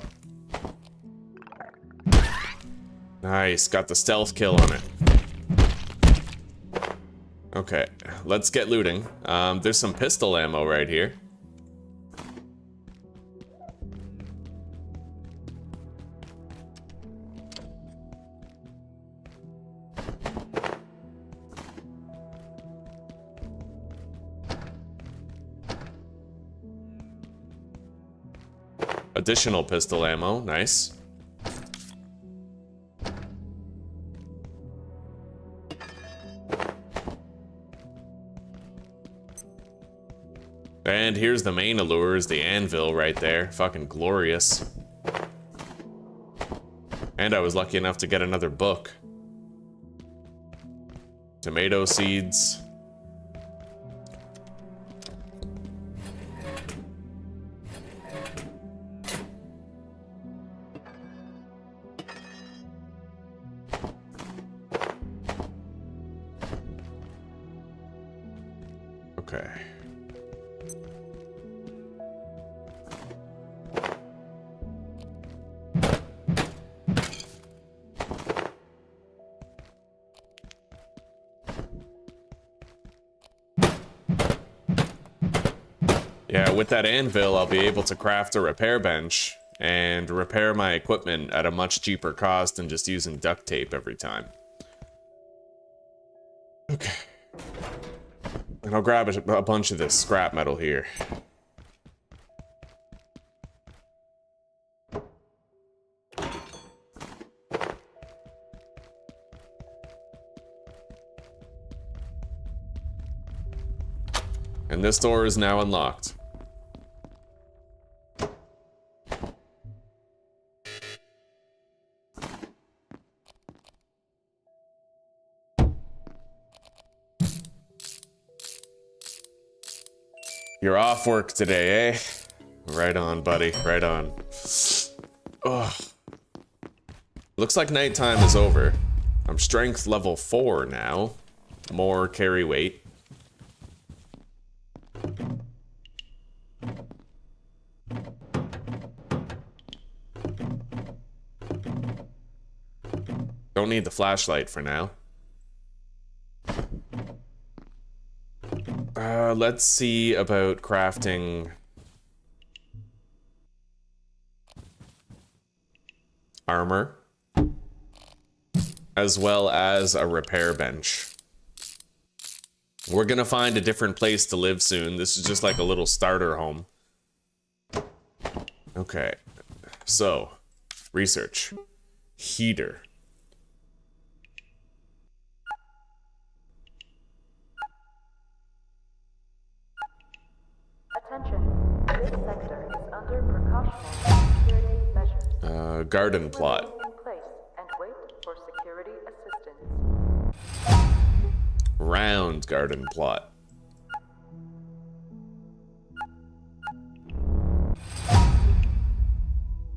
Nice, got the stealth kill on it. Okay, let's get looting. There's some pistol ammo right here. Additional pistol ammo, nice. And here's the main allure, is the anvil right there. Fucking glorious. And I was lucky enough to get another book. Tomato seeds. Okay. Yeah, with that anvil, I'll be able to craft a repair bench and repair my equipment at a much cheaper cost than just using duct tape every time. Okay. And I'll grab a bunch of this scrap metal here. And this door is now unlocked. You're off work today, eh? Right on, buddy. Right on. Ugh. Looks like nighttime is over. I'm strength level 4 now. More carry weight. Don't need the flashlight for now. Let's see about crafting armor, as well as a repair bench. We're gonna find a different place to live soon. This is just like a little starter home. Okay, so research. Heater. Attention, this sector garden plot. In place and wait for security assistance. Round garden plot.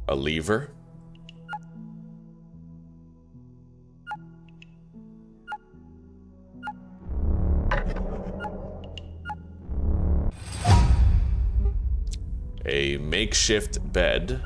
A lever. A makeshift bed.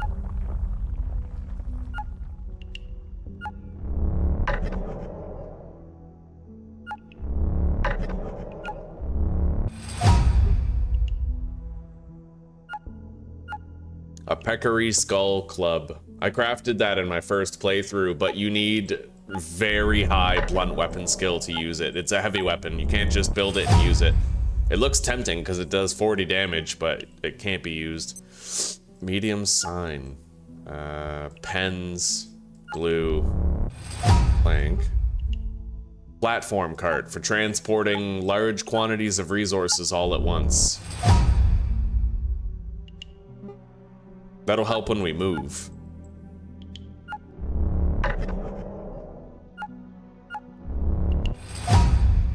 A peccary skull club. I crafted that in my first playthrough, but you need very high blunt weapon skill to use it. It's a heavy weapon. You can't just build it and use it. It looks tempting because it does 40 damage, but it can't be used. Medium sign. Pens. Glue. Plank. Platform cart for transporting large quantities of resources all at once. That'll help when we move.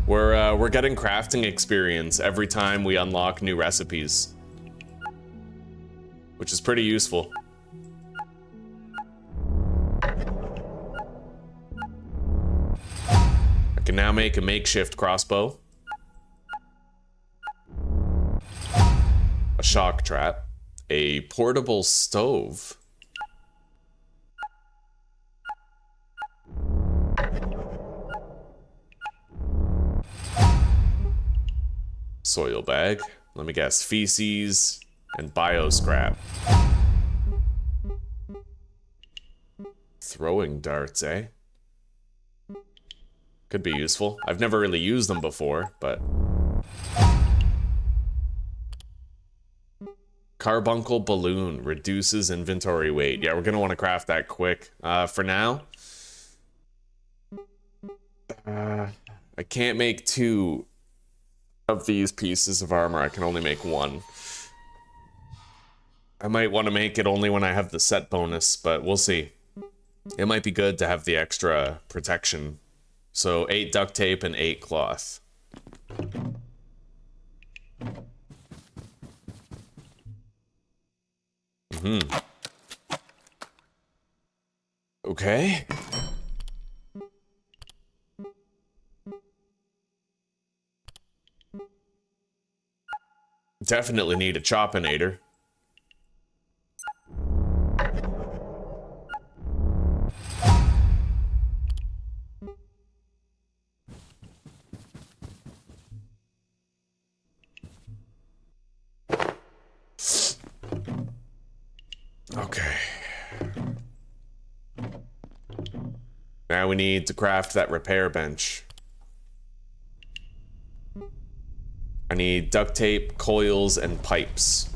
We're getting crafting experience every time we unlock new recipes, which is pretty useful. I can now make a makeshift crossbow, a shock trap, a portable stove, soil bag, let me guess, feces, and bio scrap. Throwing darts, eh? Could be useful. I've never really used them before, but... Carbuncle balloon reduces inventory weight. Yeah, we're gonna want to craft that quick. For now, I can't make 2 of these pieces of armor. I can only make 1. I might want to make it only when I have the set bonus, but we'll see. It might be good to have the extra protection. So 8 duct tape and 8 cloth. Okay. Definitely need a choppinator. Okay. Now we need to craft that repair bench. I need duct tape, coils, and pipes.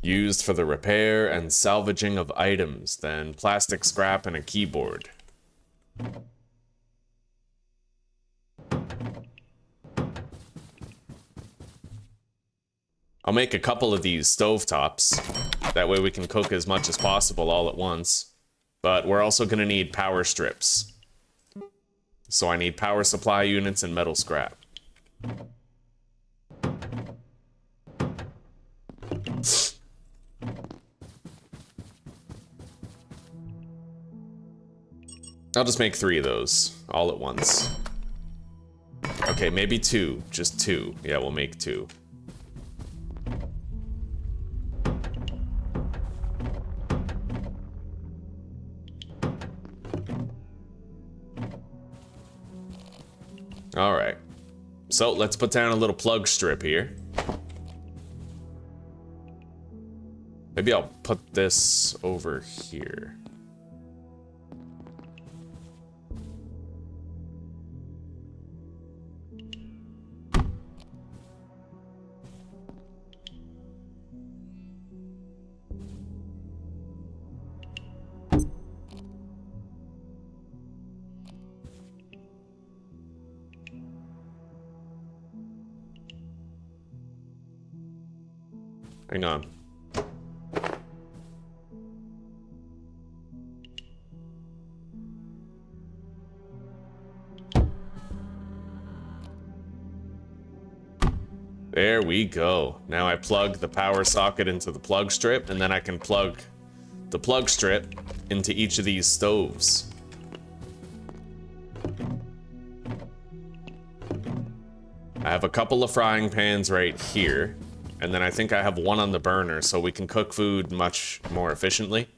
Used for the repair and salvaging of items, then plastic scrap and a keyboard. I'll make a couple of these stovetops. That way we can cook as much as possible all at once. But we're also gonna need power strips. So I need power supply units and metal scrap. I'll just make 3 of those all at once. Okay, maybe 2, just 2. Yeah, we'll make 2. All right, so let's put down a little plug strip here. Maybe I'll put this over here. Hang on. There we go. Now I plug the power socket into the plug strip, and then I can plug the plug strip into each of these stoves. I have a couple of frying pans right here, and then I think I have one on the burner, so we can cook food much more efficiently.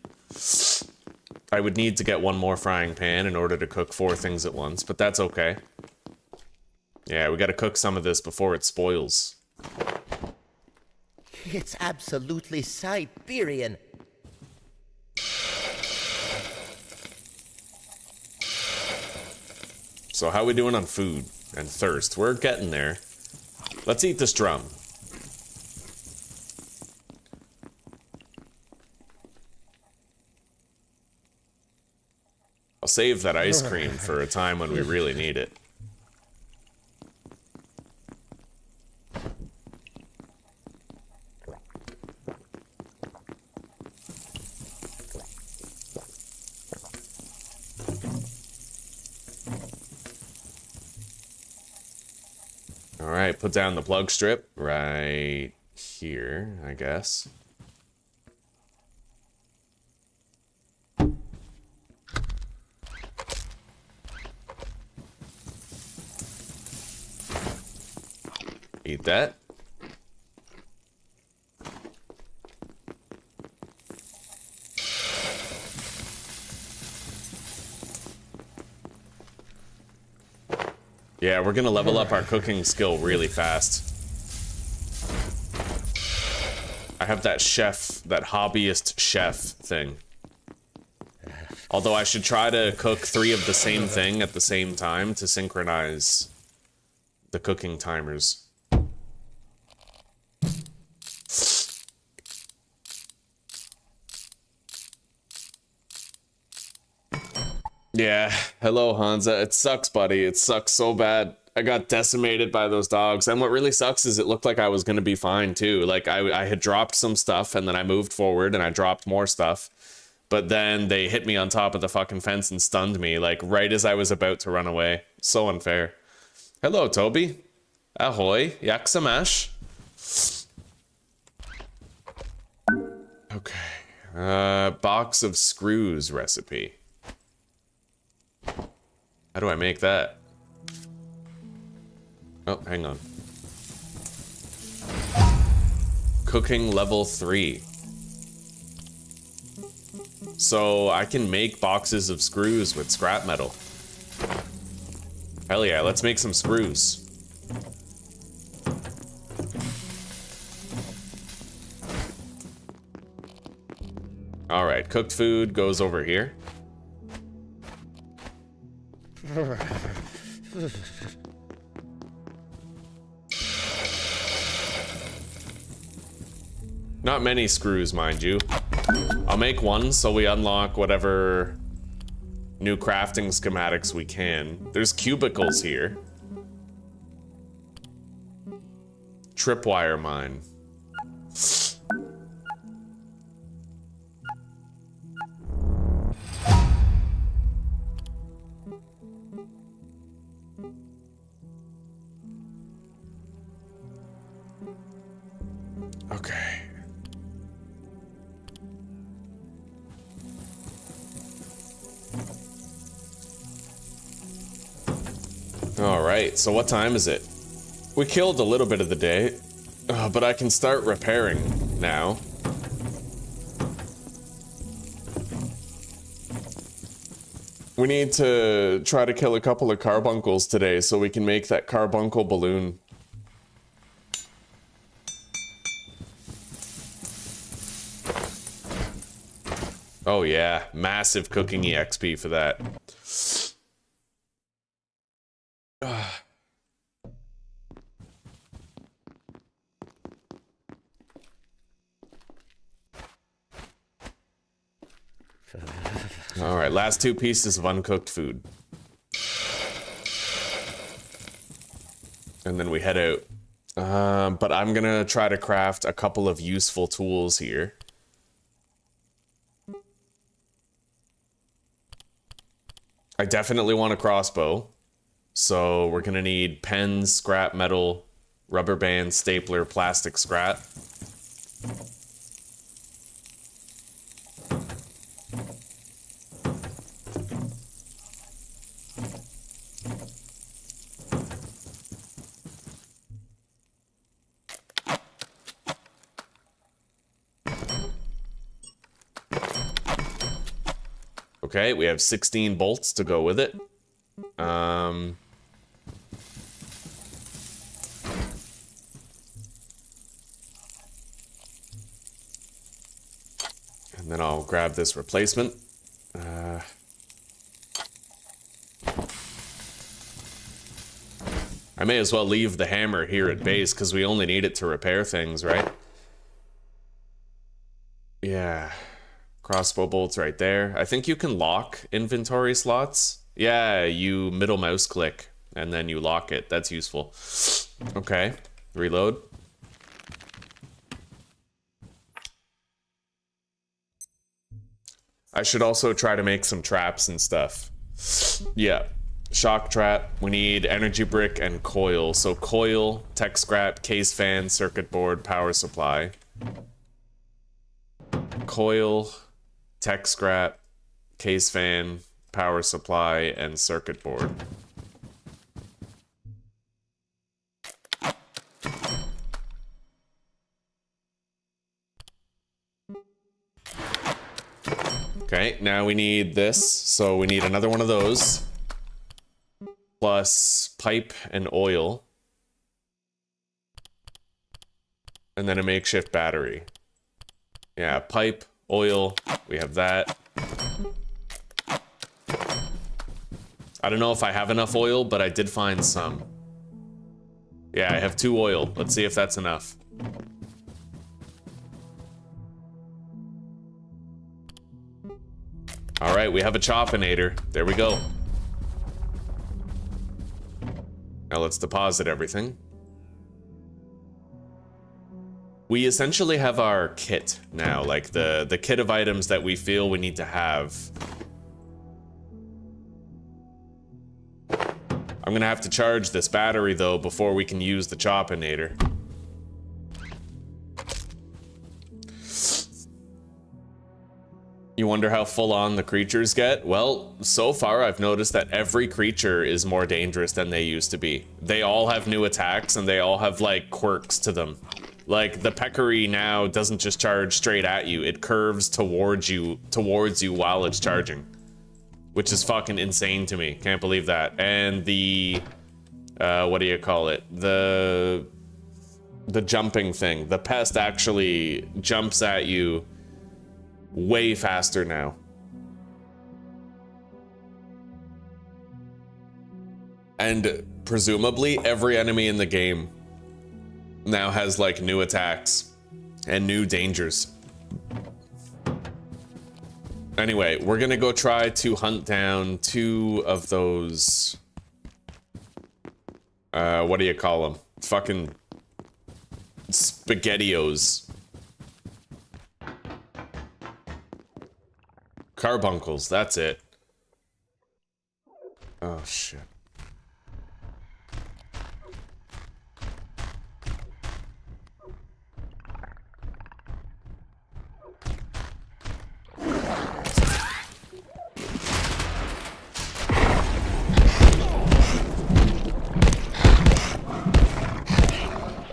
I would need to get one more frying pan in order to cook 4 things at once, but that's okay. Yeah, we gotta cook some of this before it spoils. It's absolutely Siberian. So how we doing on food and thirst? We're getting there. Let's eat this drum. I'll save that ice cream for a time when we really need it. Alright, put down the plug strip right here, I guess. Eat that. Yeah, we're gonna level up our cooking skill really fast. I have that chef, that hobbyist chef thing. Although I should try to cook 3 of the same thing at the same time to synchronize the cooking timers. Yeah, hello Hansa. It sucks, buddy. It sucks so bad. I got decimated by those dogs. And what really sucks is it looked like I was gonna be fine too. Like I had dropped some stuff and then I moved forward and I dropped more stuff. But then they hit me on top of the fucking fence and stunned me, like right as I was about to run away. So unfair. Hello, Toby. Ahoy. Yak samash. Okay. Box of screws recipe. How do I make that? Oh, hang on. Cooking level 3. So I can make boxes of screws with scrap metal. Hell yeah, let's make some screws. All right, cooked food goes over here. Not many screws, mind you. I'll make one so we unlock whatever new crafting schematics we can. There's cubicles here. Tripwire mine. Okay. All right, so what time is it? We killed a little bit of the day, but I can start repairing now. We need to try to kill a couple of carbuncles today so we can make that carbuncle balloon. Oh yeah, massive cooking EXP for that. All right, last 2 pieces of uncooked food. And then we head out. But I'm gonna try to craft a couple of useful tools here. I definitely want a crossbow. So we're gonna need pens, scrap metal, rubber band, stapler, plastic scrap. Okay, we have 16 bolts to go with it. And then I'll grab this replacement. I may as well leave the hammer here at base because we only need it to repair things, right? Yeah. Crossbow bolts right there. I think you can lock inventory slots. Yeah, you middle mouse click and then you lock it. That's useful. Okay, reload. I should also try to make some traps and stuff. Yeah, shock trap. We need energy brick and coil. So coil, tech scrap, case fan, circuit board, power supply. Coil, tech scrap, case fan, power supply, and circuit board. Okay, now we need this, so we need another one of those. Plus pipe and oil. And then a makeshift battery. Yeah, pipe, oil, we have that. I don't know if I have enough oil, but I did find some. Yeah, I have 2 oil. Let's see if that's enough. All right, we have a choppinator. There we go. Now let's deposit everything. We essentially have our kit now, like the kit of items that we feel we need to have. I'm gonna have to charge this battery though before we can use the choppinator. You wonder how full on the creatures get? Well, so far I've noticed that every creature is more dangerous than they used to be. They all have new attacks and they all have like quirks to them. Like the peccary now doesn't just charge straight at you, it curves towards you while it's charging. Which is fucking insane to me. Can't believe that. And the what do you call it? The jumping thing. The pest actually jumps at you way faster now. And presumably every enemy in the game now has like new attacks and new dangers. Anyway, we're gonna go try to hunt down 2 of those what do you call them? Fucking spaghettios. Carbuncles, that's it. Oh shit.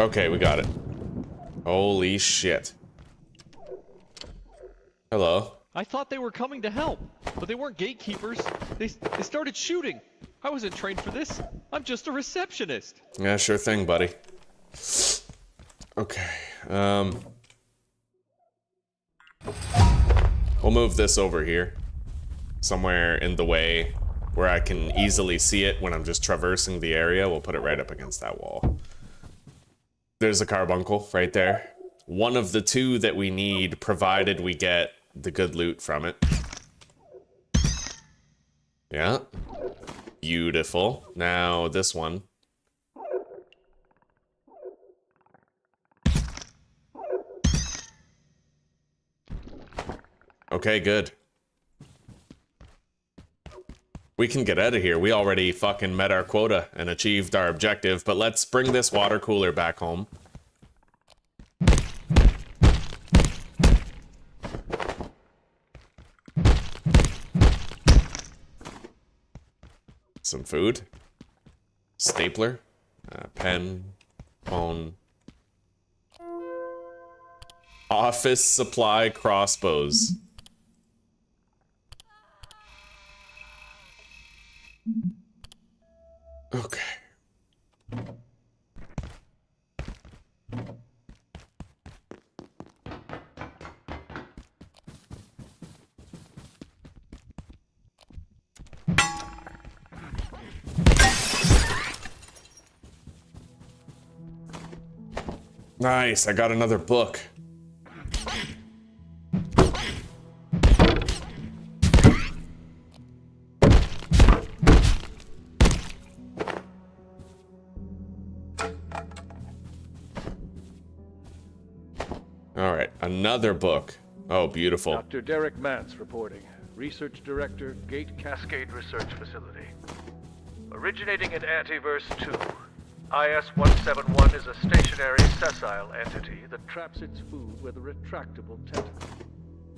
Okay, we got it. Holy shit. Hello. I thought they were coming to help, but they weren't gatekeepers. They started shooting. I wasn't trained for this. I'm just a receptionist. Yeah, sure thing, buddy. Okay. We'll move this over here. Somewhere in the way where I can easily see it when I'm just traversing the area. We'll put it right up against that wall. There's a carbuncle right there. One of the 2 that we need, provided we get the good loot from it. Yeah. Beautiful. Now this one. Okay, good. We can get out of here. We already fucking met our quota and achieved our objective, but let's bring this water cooler back home. Some food. Stapler. Pen. Phone. Office supply crossbows. Okay. Nice, I got another book. Alright, another book. Oh, beautiful. Dr. Derek Mance reporting. Research Director, Gate Cascade Research Facility. Originating in Antiverse 2, IS-171 is a stationary, sessile entity that traps its food with a retractable tentacle.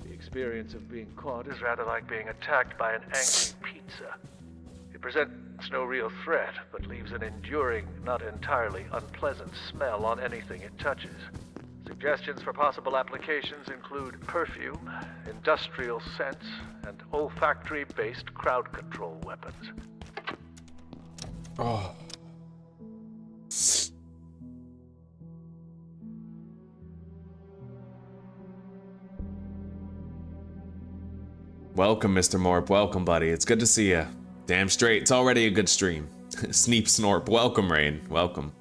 The experience of being caught is rather like being attacked by an angry pizza. It presents no real threat, but leaves an enduring, not entirely unpleasant smell on anything it touches. Suggestions for possible applications include perfume, industrial scents, and olfactory-based crowd control weapons. Oh. Welcome, Mr. Morp. Welcome, buddy. It's good to see you. Damn straight. It's already a good stream. Sneep Snorp. Welcome, Rain. Welcome.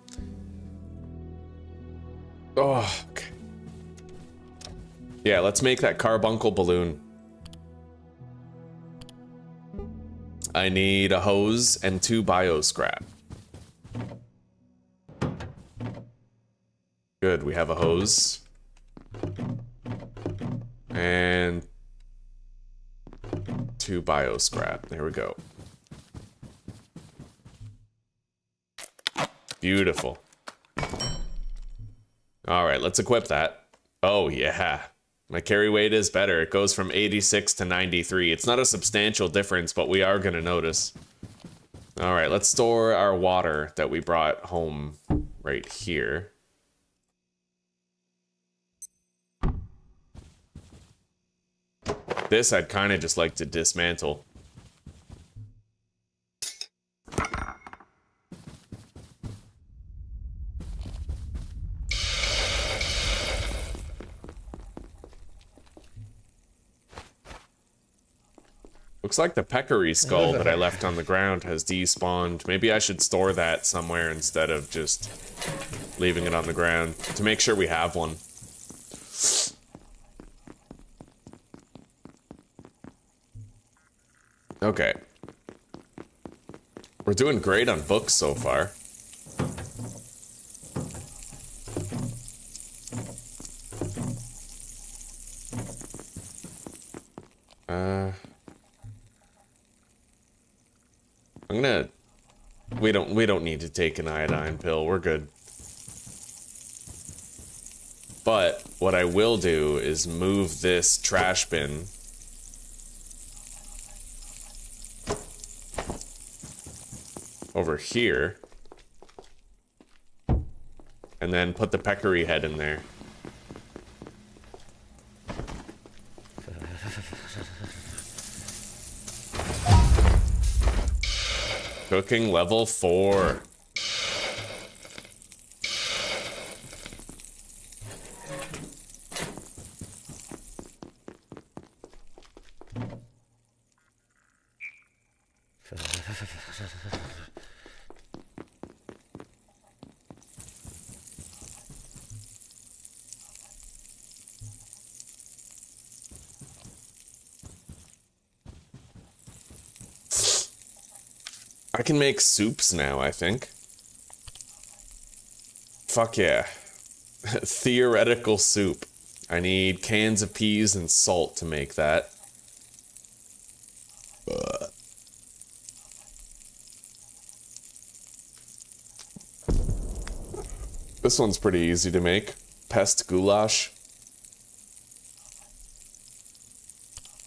Oh, okay. Yeah, let's make that carbuncle balloon. I need a hose and 2 bio scrap. Good, we have a hose. And 2 bio scrap. There we go. Beautiful. Alright, let's equip that. Oh, yeah. My carry weight is better. It goes from 86 to 93. It's not a substantial difference, but we are going to notice. Alright, let's store our water that we brought home right here. This I'd kind of just like to dismantle. Looks like the peccary skull that I left on the ground has despawned. Maybe I should store that somewhere instead of just leaving it on the ground to make sure we have one. Okay. We're doing great on books so far. I'm gonna... We don't need to take an iodine pill. We're good. But what I will do is move this trash bin over here, and then put the peccary head in there. Cooking level 4. I can make soups now, I think. Fuck yeah. Theoretical soup. I need cans of peas and salt to make that. This one's pretty easy to make. Pest goulash.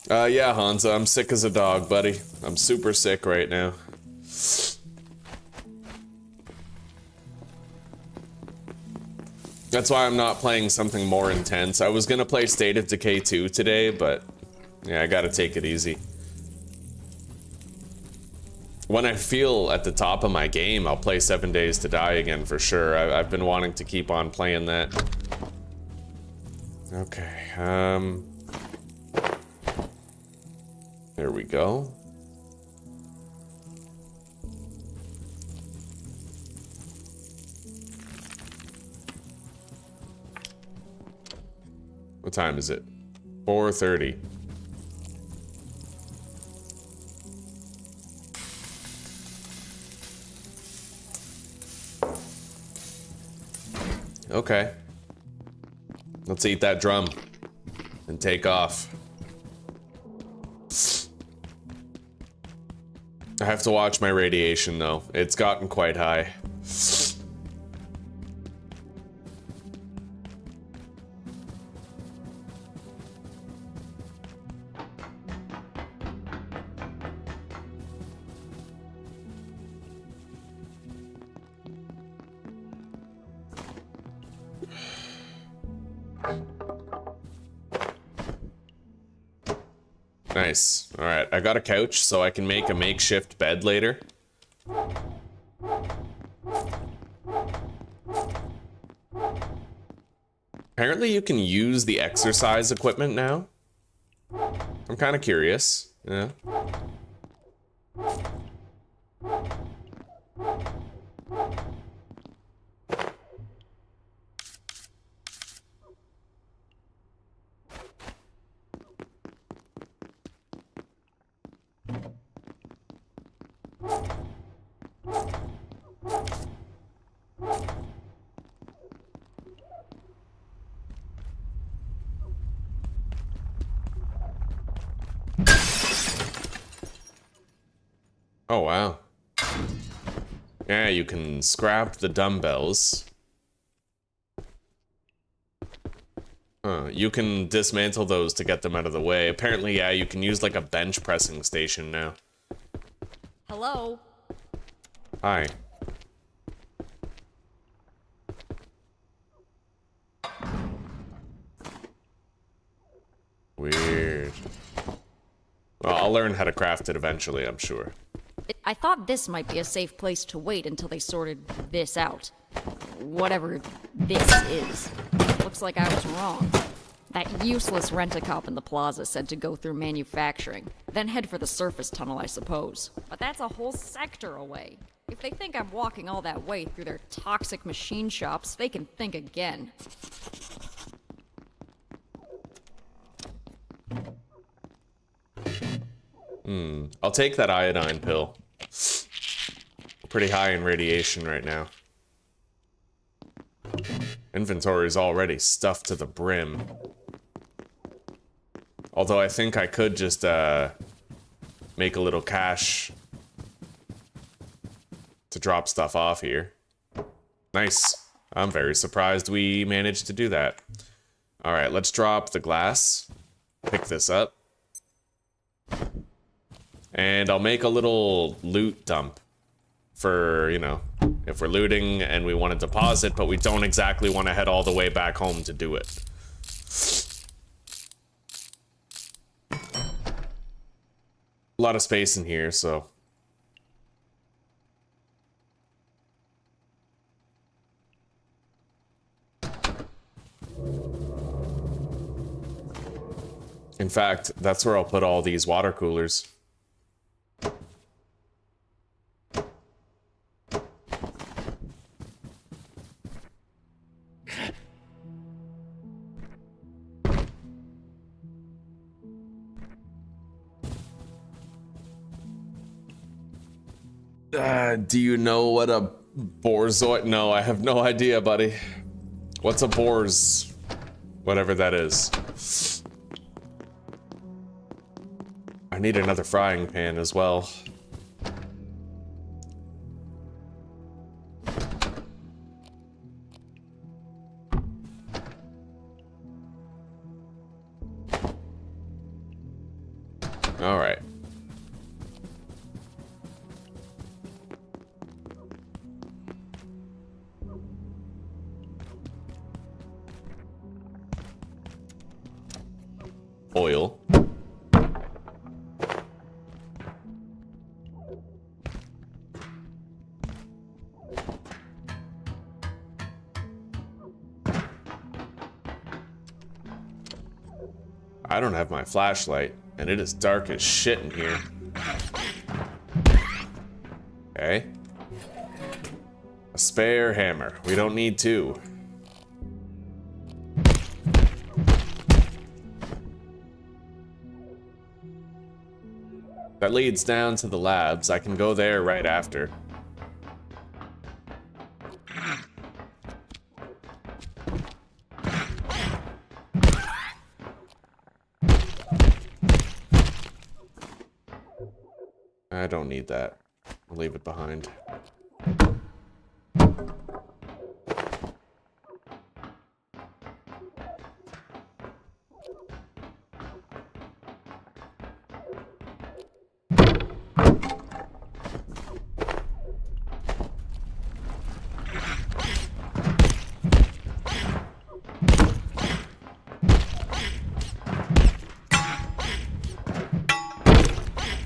Yeah, Hansa, I'm sick as a dog, buddy. I'm super sick right now. That's why I'm not playing something more intense. I was gonna play State of Decay 2 today, but yeah, I gotta take it easy. When I feel at the top of my game, I'll play 7 Days to Die again for sure. I've been wanting to keep on playing that. Okay, there we go. What time is it? 4:30. Okay. Let's eat that drum and take off. I have to watch my radiation though. It's gotten quite high. Nice. All right, I got a couch so I can make a makeshift bed later. Apparently you can use the exercise equipment now. I'm kind of curious. Yeah. Oh, wow. Yeah, you can scrap the dumbbells. You can dismantle those to get them out of the way. Apparently, yeah, you can use like a bench pressing station now. Hello? Hi. Weird. Well, I'll learn how to craft it eventually, I'm sure. I thought this might be a safe place to wait until they sorted this out. Whatever this is. Looks like I was wrong. That useless rent-a-cop in the plaza said to go through manufacturing, then head for the surface tunnel, I suppose. But that's a whole sector away. If they think I'm walking all that way through their toxic machine shops, they can think again. I'll take that iodine pill. Pretty high in radiation right now. Inventory is already stuffed to the brim. Although I think I could just make a little cache to drop stuff off here. Nice. I'm very surprised we managed to do that. All right, let's drop the glass. Pick this up. And I'll make a little loot dump for, you know, if we're looting and we want to deposit, but we don't exactly want to head all the way back home to do it. A lot of space in here, so. In fact, that's where I'll put all these water coolers. Do you know what a borzoid? No, I have no idea, buddy. What's a borz? Whatever that is. I need another frying pan as well. All right. Oil. I don't have my flashlight, and it is dark as shit in here. Okay. A spare hammer. We don't need two. That leads down to the labs. I can go there right after. I don't need that. I'll leave it behind.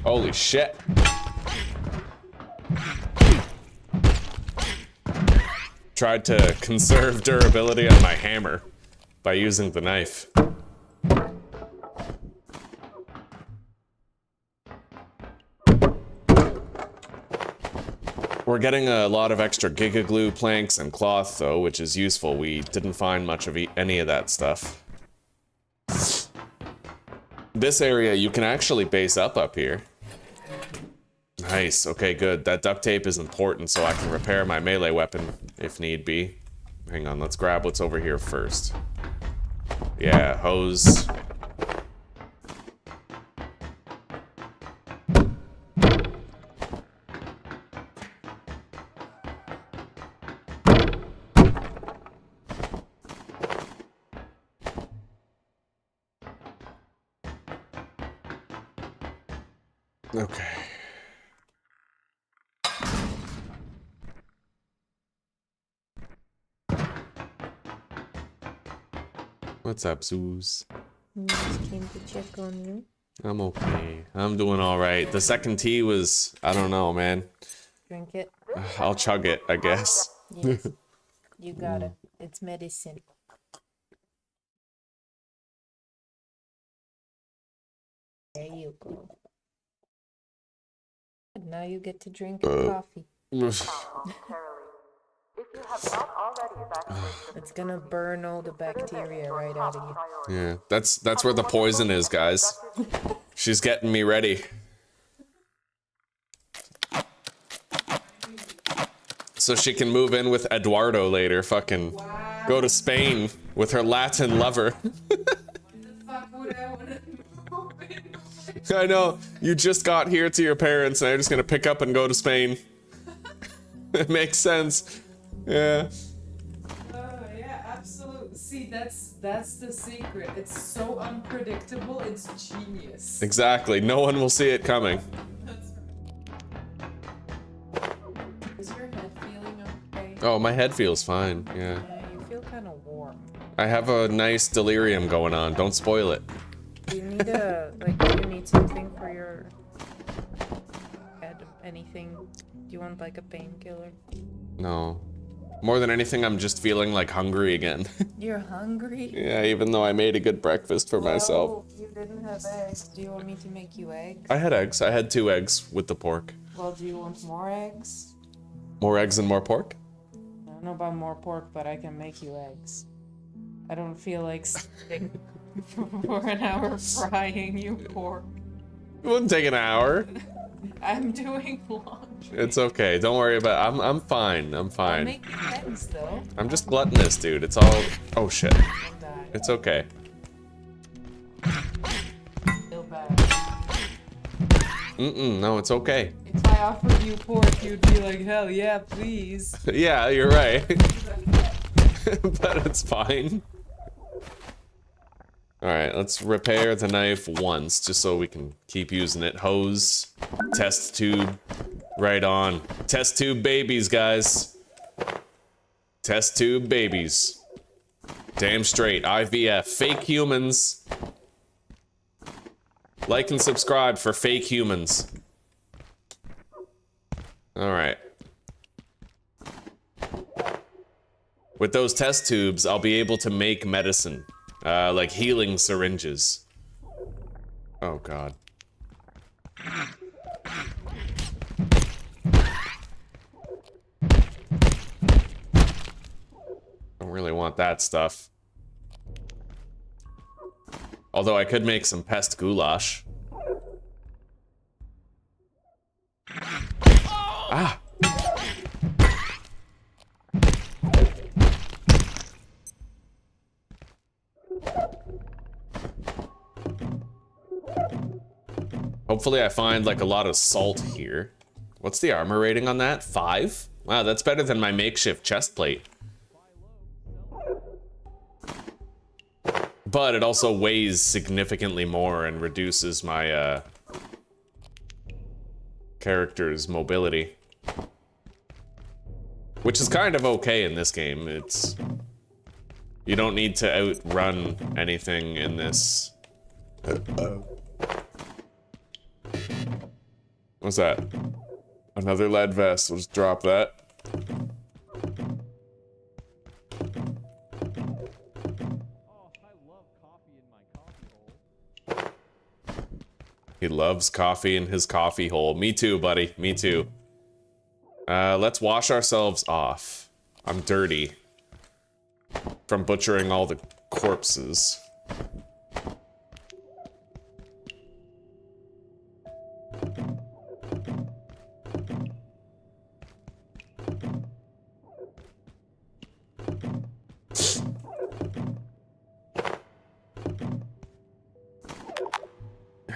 Holy shit. Tried to conserve durability on my hammer by using the knife. We're getting a lot of extra Giga Glue planks and cloth though, which is useful. We didn't find much of any of that stuff. This area you can actually base up here. Nice, okay, good. That duct tape is important so I can repair my melee weapon if need be. Hang on, let's grab what's over here first. Yeah, hose. Okay. What's up, Zeus? Just came to check on you. I'm okay. I'm doing all right. The second tea was, I don't know, man. Drink it. I'll chug it, I guess. Yes. You got it. It's medicine. There you go. And now you get to drink your coffee. It's gonna burn all the bacteria right out of you. Yeah, that's where the poison is, guys. She's getting me ready. So she can move in with Eduardo later, fucking go to Spain with her Latin lover. I know, you just got here to your parents and I'm just gonna pick up and go to Spain. It makes sense. Yeah. Yeah, absolutely. See, that's the secret. It's so unpredictable, it's genius. Exactly, no one will see it coming. Is your head feeling okay? Oh, my head feels fine, yeah. You feel kind of warm. I have a nice delirium going on, don't spoil it. Do you need do you need something for your head? Anything? Do you want like a painkiller? No. More than anything, I'm just feeling like hungry again. You're hungry? Yeah, even though I made a good breakfast for myself. You didn't have eggs. Do you want me to make you eggs? I had eggs. I had 2 eggs with the pork. Well, do you want more eggs? More eggs and more pork? I don't know about more pork, but I can make you eggs. I don't feel like sitting for an hour frying you pork. It wouldn't take an hour. I'm doing laundry. It's okay. Don't worry about it. I'm fine. I'm I'll fine. make eggs though. I'm just gluttonous, dude. It's all... Oh, shit. I'll die. It's okay. Feel bad. No, it's okay. If I offered you pork, you'd be like, hell yeah, please. Yeah, you're right. But it's fine. Alright, let's repair the knife once, just so we can keep using it. Hose, test tube, right on. Test tube babies, guys. Test tube babies. Damn straight, IVF, fake humans. Like and subscribe for fake humans. Alright. With those test tubes, I'll be able to make medicine. Like healing syringes. Oh god. Don't really want that stuff. Although I could make some pest goulash. Ah! Hopefully I find like a lot of salt here. What's the armor rating on that? 5? Wow, that's better than my makeshift chest plate. But it also weighs significantly more and reduces my character's mobility. Which is kind of okay in this game. It's... You don't need to outrun anything in this. What's that? Another lead vest. We'll just drop that. He loves coffee in his coffee hole. Me too, buddy. Me too. Let's wash ourselves off. I'm dirty. From butchering all the corpses.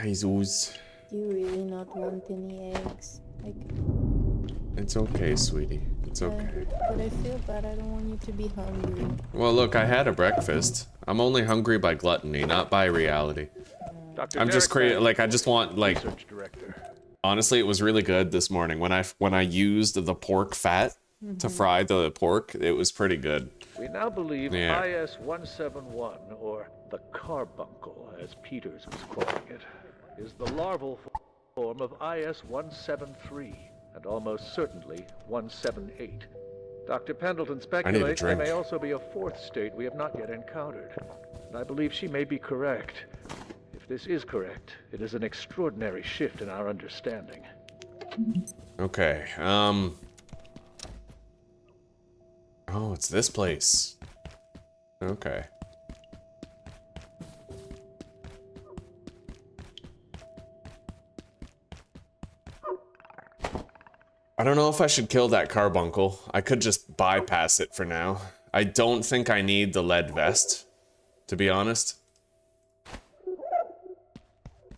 Jesus. Do you really not want any eggs? Like... It's okay, sweetie. It's okay. But I feel bad. I don't want you to be hungry. Well, look, I had a breakfast. I'm only hungry by gluttony, not by reality. I'm just crazy. Like, I just want, like... Honestly, it was really good this morning. When I used the pork fat to fry the pork, it was pretty good. We now believe IS-171, or the carbuncle, as Peters was calling it, is the larval form of IS-173, and almost certainly 178. Dr. Pendleton speculates there may also be a fourth state we have not yet encountered, and I believe she may be correct. If this is correct, it is an extraordinary shift in our understanding. Okay, oh, it's this place. Okay. I don't know if I should kill that carbuncle. I could just bypass it for now. I don't think I need the lead vest, to be honest.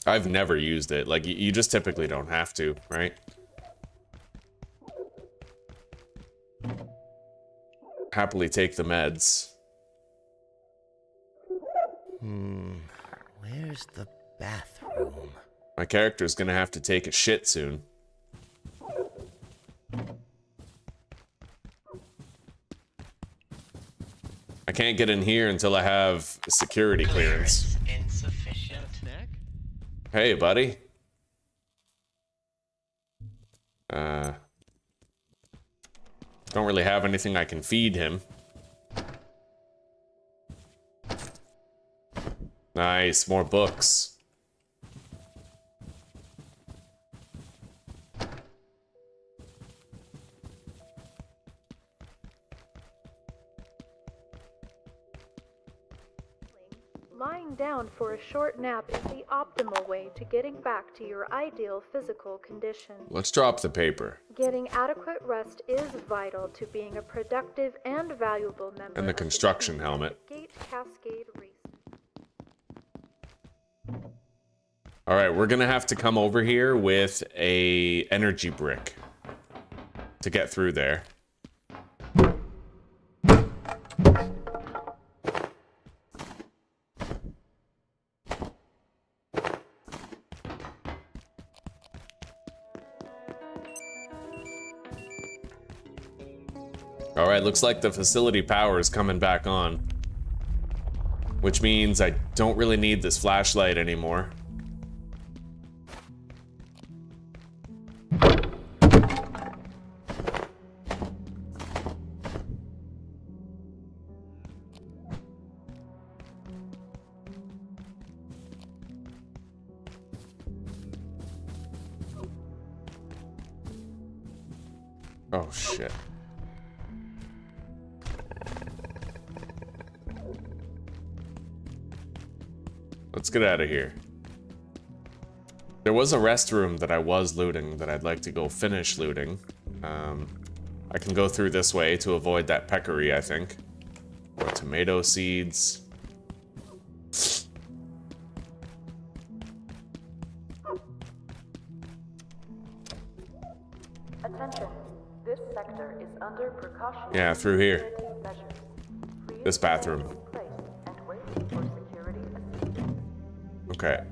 I've never used it. Like, you just typically don't have to, right? Happily take the meds. Where's the bathroom? My character's gonna have to take a shit soon. I can't get in here until I have security clearance. Hey, buddy. Don't really have anything I can feed him. Nice, more books. Lying down for a short nap is the optimal way to getting back to your ideal physical condition. Let's drop the paper. Getting adequate rest is vital to being a productive and valuable member And the construction of helmet. Gate Cascade Research. All right, we're gonna have to come over here with a energy brick to get through there. All right, looks like the facility power is coming back on, which means I don't really need this flashlight anymore. Oh, shit. Let's get out of here. There was a restroom that I was looting that I'd like to go finish looting. I can go through this way to avoid that peccary, I think. Or tomato seeds. Attention. This sector is under precautionary Yeah, through here. measures. This bathroom. Place and wait for security assistance. Okay.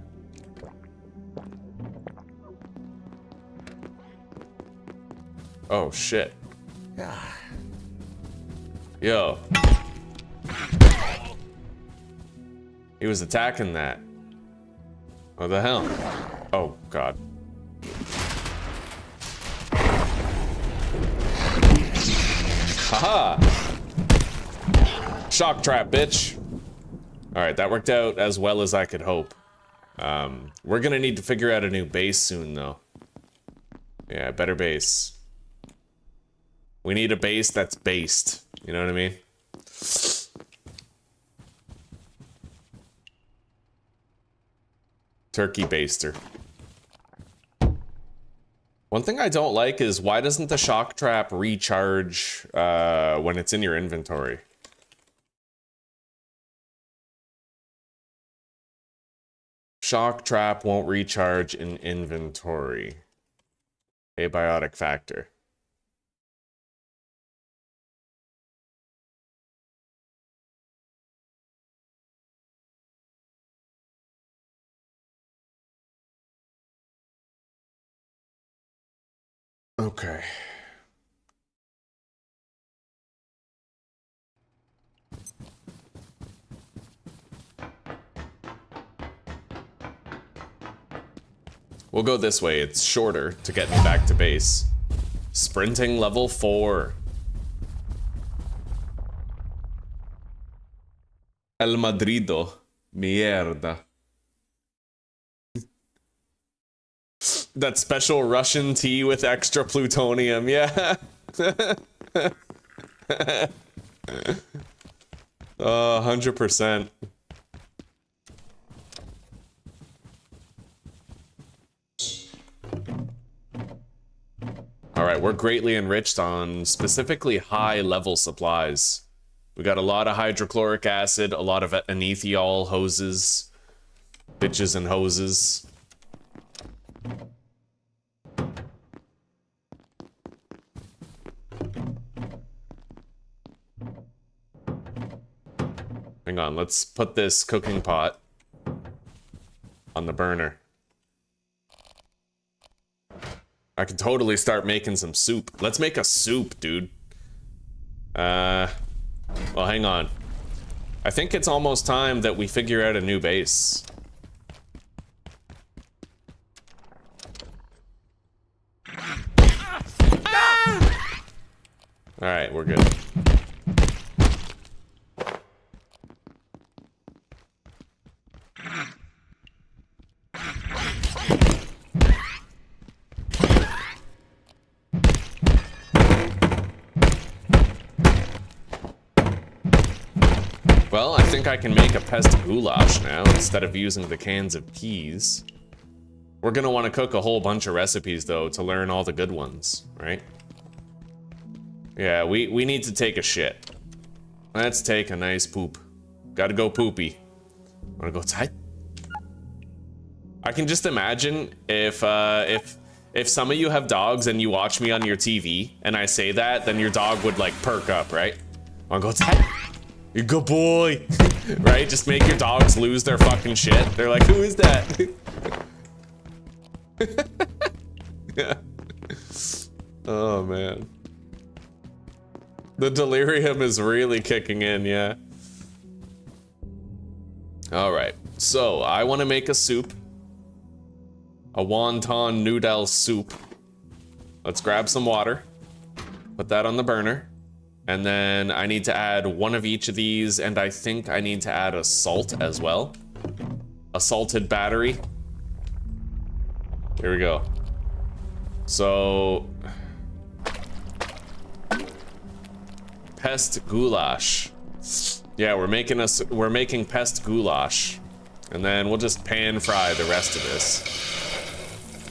Oh, shit. Yo. He was attacking that. What the hell? Oh, God. Haha! Shock trap, bitch. Alright, that worked out as well as I could hope. We're gonna need to figure out a new base soon, though. Yeah, better base. We need a base that's based. You know what I mean? Turkey baster. One thing I don't like is why doesn't the shock trap recharge when it's in your inventory? Shock trap won't recharge in inventory. Abiotic Factor. Okay. We'll go this way. It's shorter to get me back to base. Sprinting level 4. El Madrido. Mierda. That special Russian tea with extra plutonium, yeah. 100%. Alright, we're greatly enriched on specifically high-level supplies. We got a lot of hydrochloric acid, a lot of anethiol hoses. Bitches and hoses. Hang on, let's put this cooking pot on the burner. I can totally start making some soup. Let's make a soup, dude. Well, hang on. I think it's almost time that we figure out a new base. Alright, we're good. Well, I think I can make a pest goulash now instead of using the cans of peas. We're gonna want to cook a whole bunch of recipes though to learn all the good ones, right? Yeah, we need to take a shit. Let's take a nice poop. Gotta go poopy. Wanna go tight? I can just imagine if some of you have dogs and you watch me on your TV and I say that, then your dog would like perk up, right? I'll go, you good boy, right? Just make your dogs lose their fucking shit. They're like, who is that? Yeah. Oh man. The delirium is really kicking in, yeah. All right, so I want to make a soup. A wonton noodle soup. Let's grab some water. Put that on the burner. And then I need to add one of each of these, and I think I need to add a salt as well. A salted battery. Here we go. So... Pest goulash. Yeah, we're making pest goulash. And then we'll just pan fry the rest of this.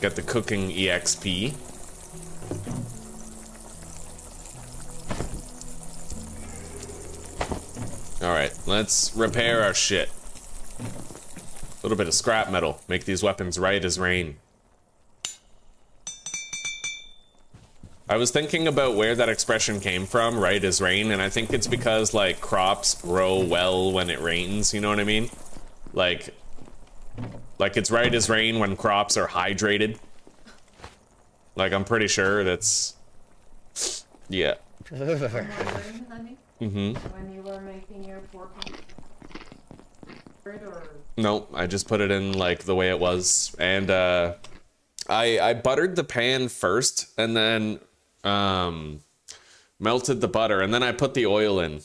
Get the cooking EXP. All right, let's repair our shit. A little bit of scrap metal. Make these weapons right as rain. I was thinking about where that expression came from, right as rain, and I think it's because, like, crops grow well when it rains, you know what I mean? Like it's right as rain when crops are hydrated. Like, I'm pretty sure that's... Yeah. Mm-hmm. When you were making your pork or... Nope, I just put it in, like, the way it was. And, I buttered the pan first, and then, melted the butter, and then I put the oil in.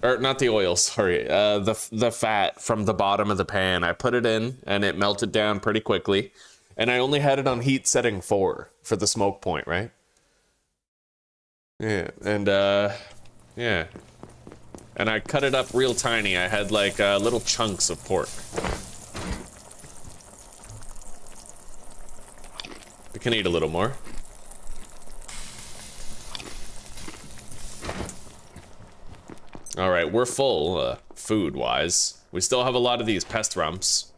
Or, not the oil, sorry. The fat from the bottom of the pan. I put it in, and it melted down pretty quickly. And I only had it on heat setting 4 for the smoke point, right? Yeah, and, yeah. And I cut it up real tiny. I had, like, little chunks of pork. We can eat a little more. All right, we're full, food-wise. We still have a lot of these pest rumps.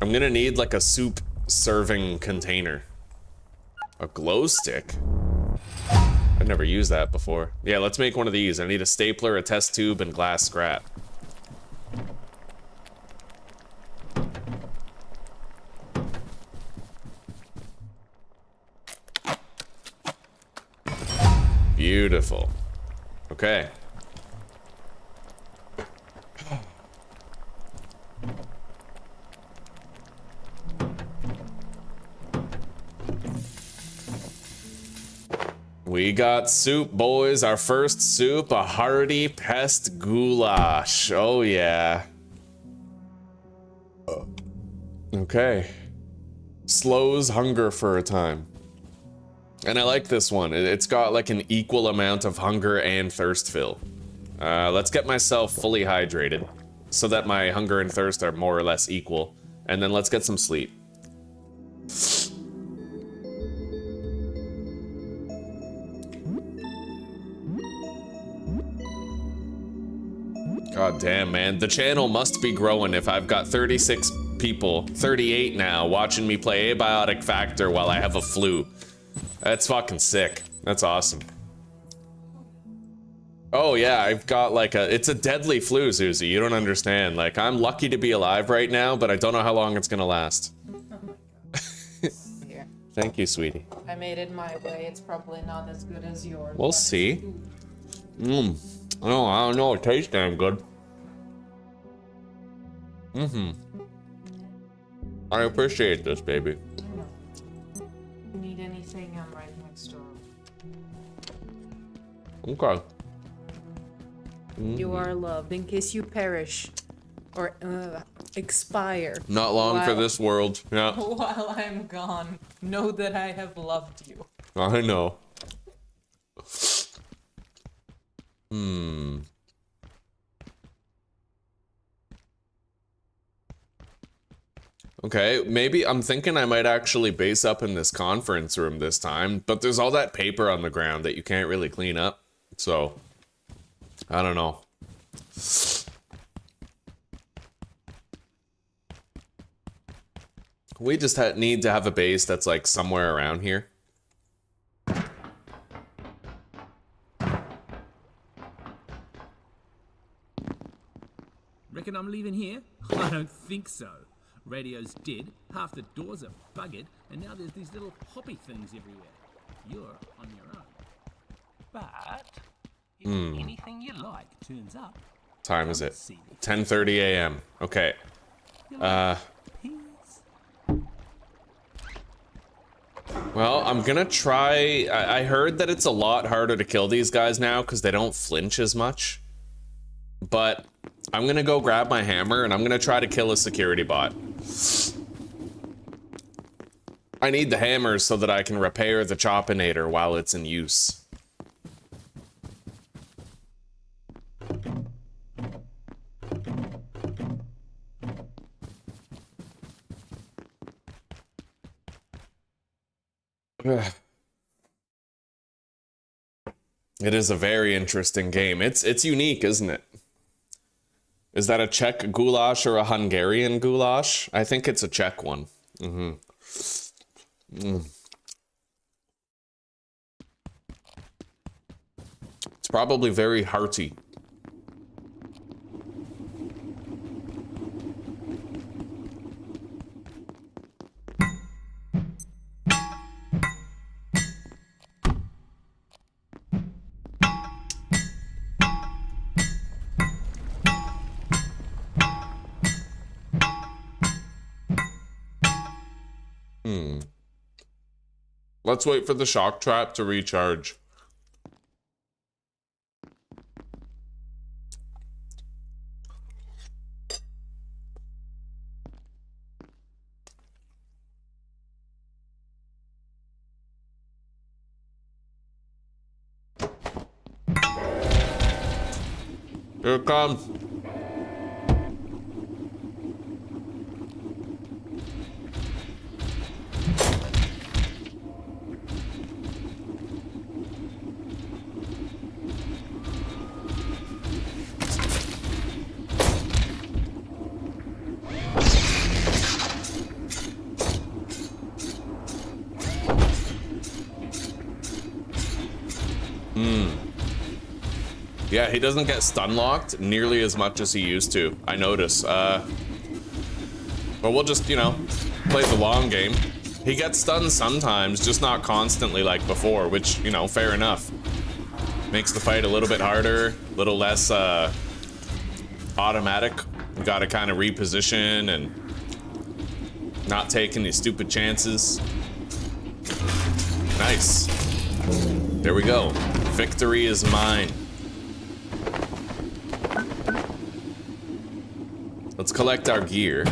I'm gonna need, like, a soup serving container. A glow stick? I've never used that before. Yeah, let's make one of these. I need a stapler, a test tube, and glass scrap. Beautiful. Okay. We got soup, boys. Our first soup, a hearty pest goulash. Oh, yeah. Okay. Slows hunger for a time. And I like this one. It's got like an equal amount of hunger and thirst fill. Let's get myself fully hydrated so that my hunger and thirst are more or less equal. And then let's get some sleep. God damn, man. The channel must be growing if I've got 36 people, 38 now, watching me play Abiotic Factor while I have a flu. That's fucking sick. That's awesome. Oh yeah, I've got like it's a deadly flu, Susie. You don't understand. Like, I'm lucky to be alive right now, but I don't know how long it's gonna last. Here. Thank you, sweetie. I made it my way. It's probably not as good as yours. We'll see. Oh, I don't know. It tastes damn good. I appreciate this, baby. If you need anything, I'm right next door. Okay. You are loved in case you perish or expire. Not long for this world. Yeah. While I'm gone, know that I have loved you. I know. Okay, maybe I'm thinking I might actually base up in this conference room this time, but there's all that paper on the ground that you can't really clean up. So, I don't know. We just need to have a base that's like somewhere around here. Reckon I'm leaving here? I don't think so. Radio's dead, half the doors are buggered, and now there's these little hoppy things everywhere. You're on your own. But if anything you like turns up, Time is it? 10:30 a.m. Okay. Well, I'm gonna try. I heard that it's a lot harder to kill these guys now because they don't flinch as much. But I'm gonna go grab my hammer and I'm gonna try to kill a security bot. I need the hammer so that I can repair the Choppinator while it's in use. It is a very interesting game. It's unique, isn't it? Is that a Czech goulash or a Hungarian goulash? I think it's a Czech one. It's probably very hearty. Let's wait for the shock trap to recharge. Here it comes. Yeah, he doesn't get stun locked nearly as much as he used to. I notice. But we'll just, you know, play the long game. He gets stunned sometimes, just not constantly like before, which, you know, fair enough. Makes the fight a little bit harder, a little less automatic. You gotta kind of reposition and not take any stupid chances. Nice. There we go. Victory is mine. Let's collect our gear.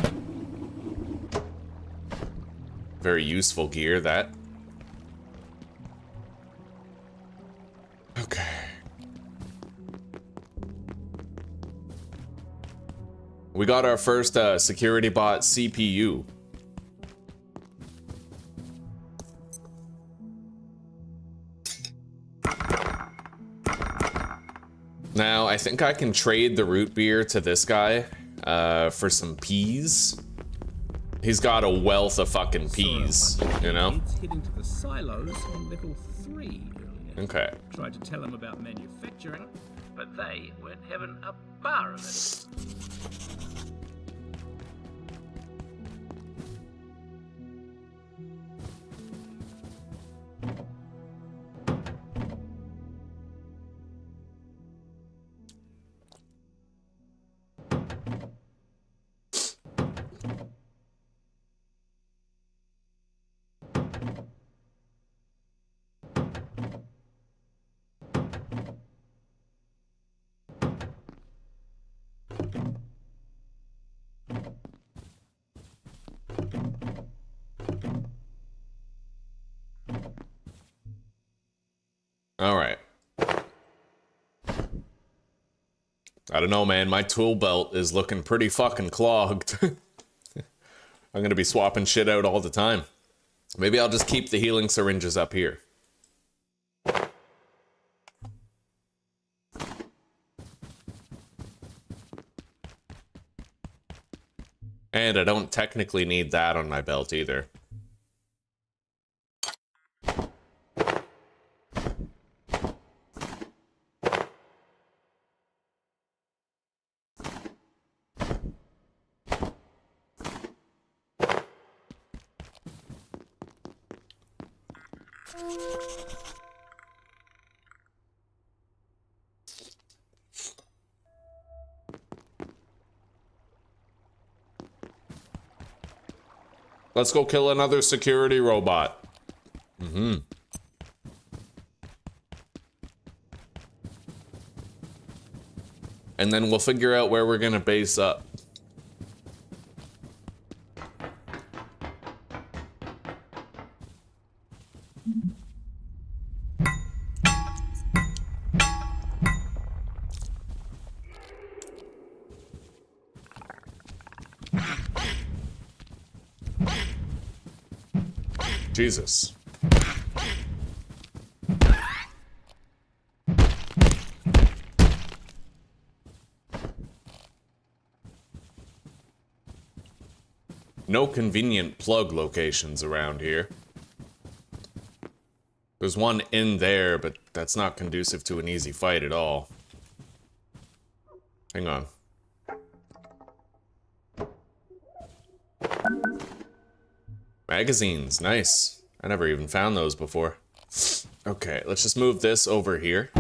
Very useful gear, that. Okay. We got our first security bot CPU. Now, I think I can trade the root beer to this guy for some peas. He's got a wealth of fucking peas, you know? Heading to the silos on level 3 earlier. Okay. Tried to tell them about manufacturing, but they weren't having a bar of it. All right. I don't know, man. My tool belt is looking pretty fucking clogged. I'm gonna be swapping shit out all the time. Maybe I'll just keep the healing syringes up here. And I don't technically need that on my belt either. Let's go kill another security robot. Mm-hmm. And then we'll figure out where we're gonna base up. Jesus. No convenient plug locations around here. There's one in there, but that's not conducive to an easy fight at all. Hang on. Magazines, nice. I never even found those before. Okay, let's just move this over here.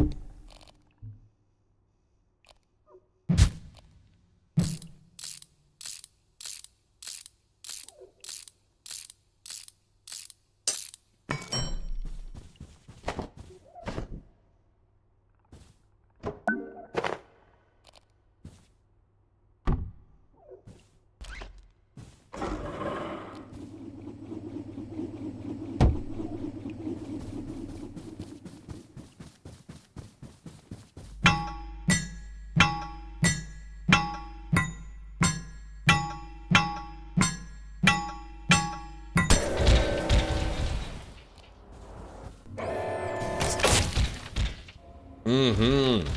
Mm-hmm.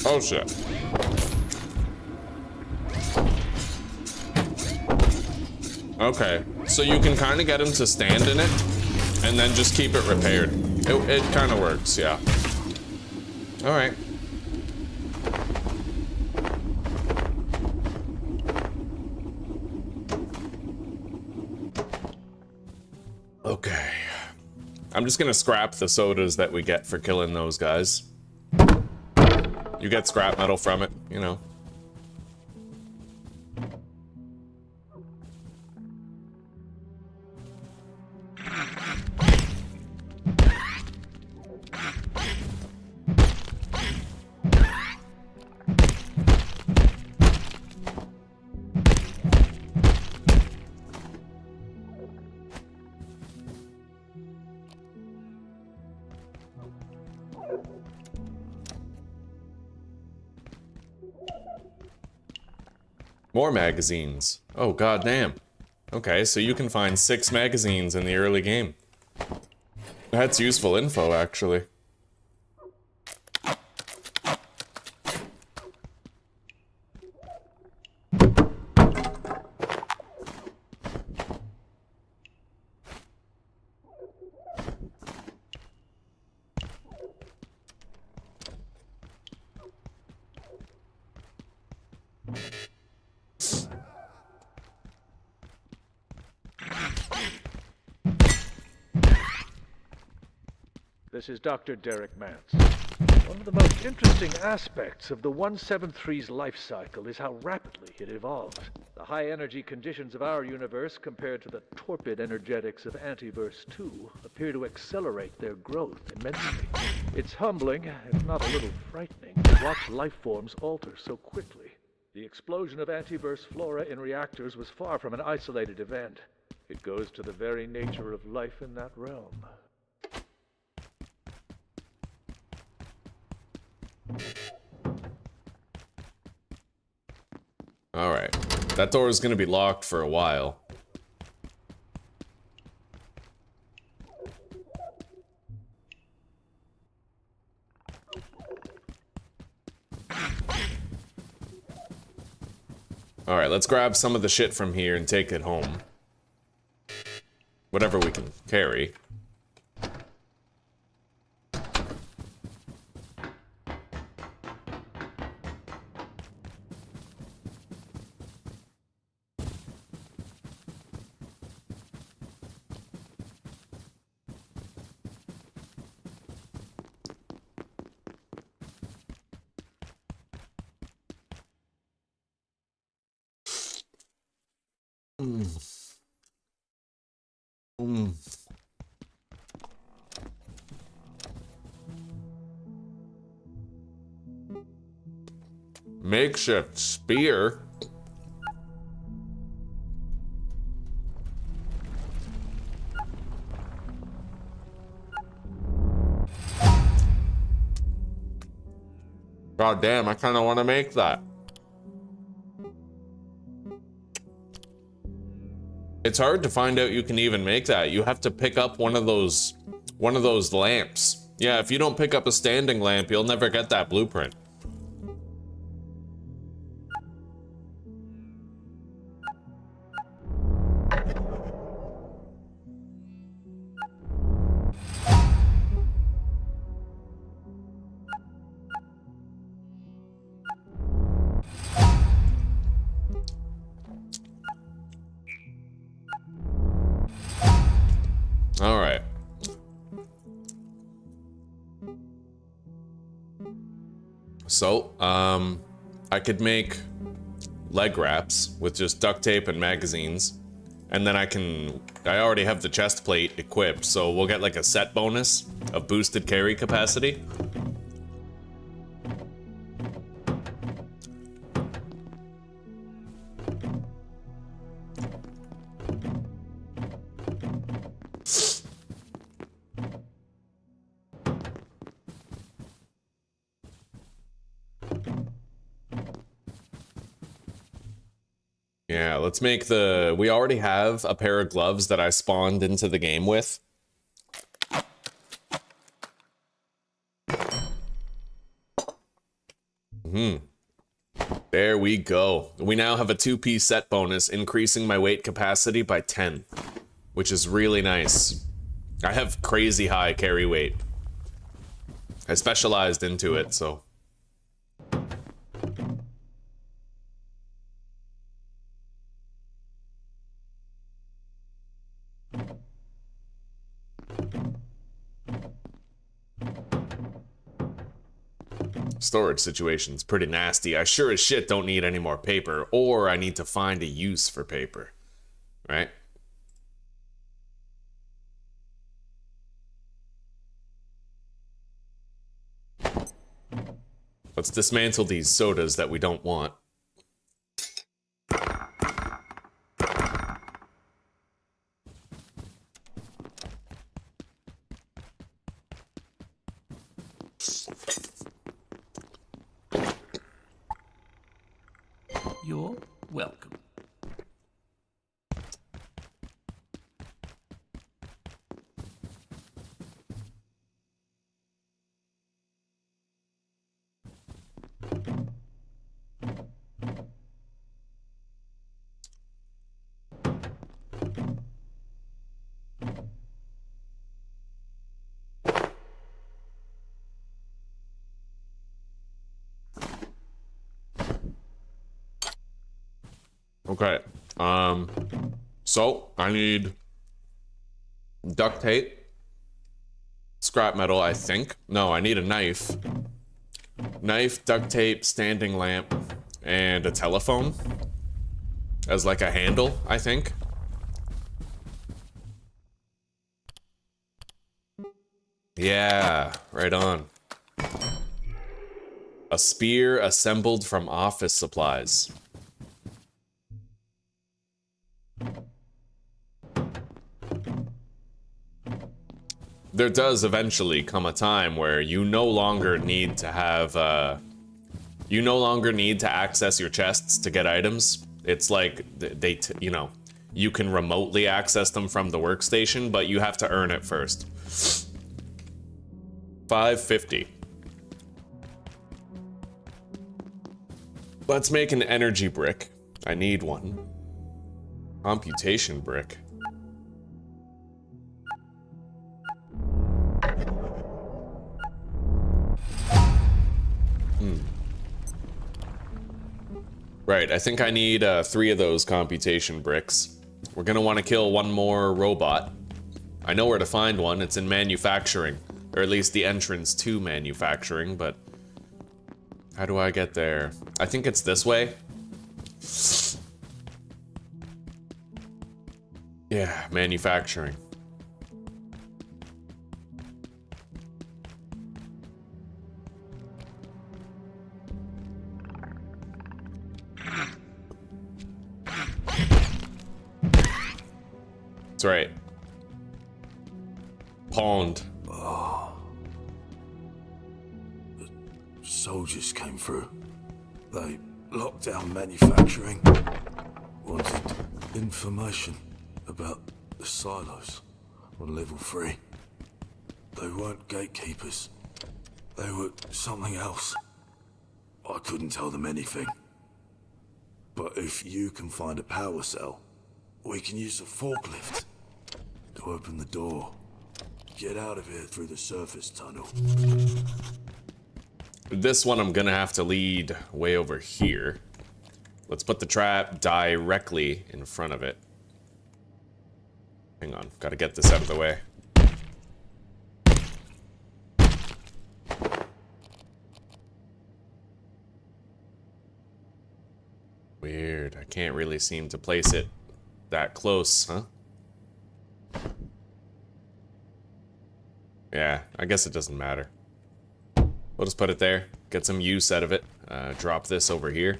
Oh shit. Okay, so you can kind of get him to stand in it and then just keep it repaired. It kind of works, yeah. All right. Okay. I'm just gonna scrap the sodas that we get for killing those guys. You get scrap metal from it, you know. More magazines. Oh, goddamn. Okay, so you can find 6 magazines in the early game. That's useful info, actually. This is Dr. Derek Mance. One of the most interesting aspects of the 173's life cycle is how rapidly it evolves. The high energy conditions of our universe compared to the torpid energetics of Antiverse 2 appear to accelerate their growth immensely. It's humbling, if not a little frightening, to watch life forms alter so quickly. The explosion of Antiverse flora in reactors was far from an isolated event. It goes to the very nature of life in that realm. Alright. That door is gonna be locked for a while. Alright, let's grab some of the shit from here and take it home. Whatever we can carry. Makeshift spear. God damn, I kind of want to make that. It's hard to find out you can even make that. You have to pick up one of those lamps. Yeah, if you don't pick up a standing lamp, you'll never get that blueprint. All right. So, I could make leg wraps with just duct tape and magazines. And then I already have the chest plate equipped, so we'll get like a set bonus of boosted carry capacity. Yeah, let's make we already have a pair of gloves that I spawned into the game with. There we go. We now have a 2-piece set bonus, increasing my weight capacity by 10, which is really nice. I have crazy high carry weight. I specialized into it, so. Storage situation's pretty nasty. I sure as shit don't need any more paper, or I need to find a use for paper, right? Let's dismantle these sodas that we don't want. You're welcome. Okay, so I need duct tape, scrap metal, I think. No, I need a knife. Knife, duct tape, standing lamp, and a telephone. as like a handle, I think. Yeah, right on. A spear assembled from office supplies. There does eventually come a time where you no longer need to have, you no longer need to access your chests to get items. It's like, you know, you can remotely access them from the workstation, but you have to earn it first. 550. Let's make an energy brick. I need one. Computation brick. Right, I think I need 3 of those computation bricks. We're gonna want to kill one more robot. I know where to find one. It's in manufacturing, or at least the entrance to manufacturing, but how do I get there? I think it's this way. Yeah, manufacturing. That's right. Pond. Oh. The soldiers came through. They locked down manufacturing. Wanted information about the silos on level 3. They weren't gatekeepers. They were something else. I couldn't tell them anything. But if you can find a power cell, we can use a forklift to open the door. Get out of here through the surface tunnel. This one I'm gonna have to lead way over here. Let's put the trap directly in front of it. Hang on, gotta get this out of the way. Weird, I can't really seem to place it that close, huh? Yeah, I guess it doesn't matter. We'll just put it there, get some use out of it. Drop this over here.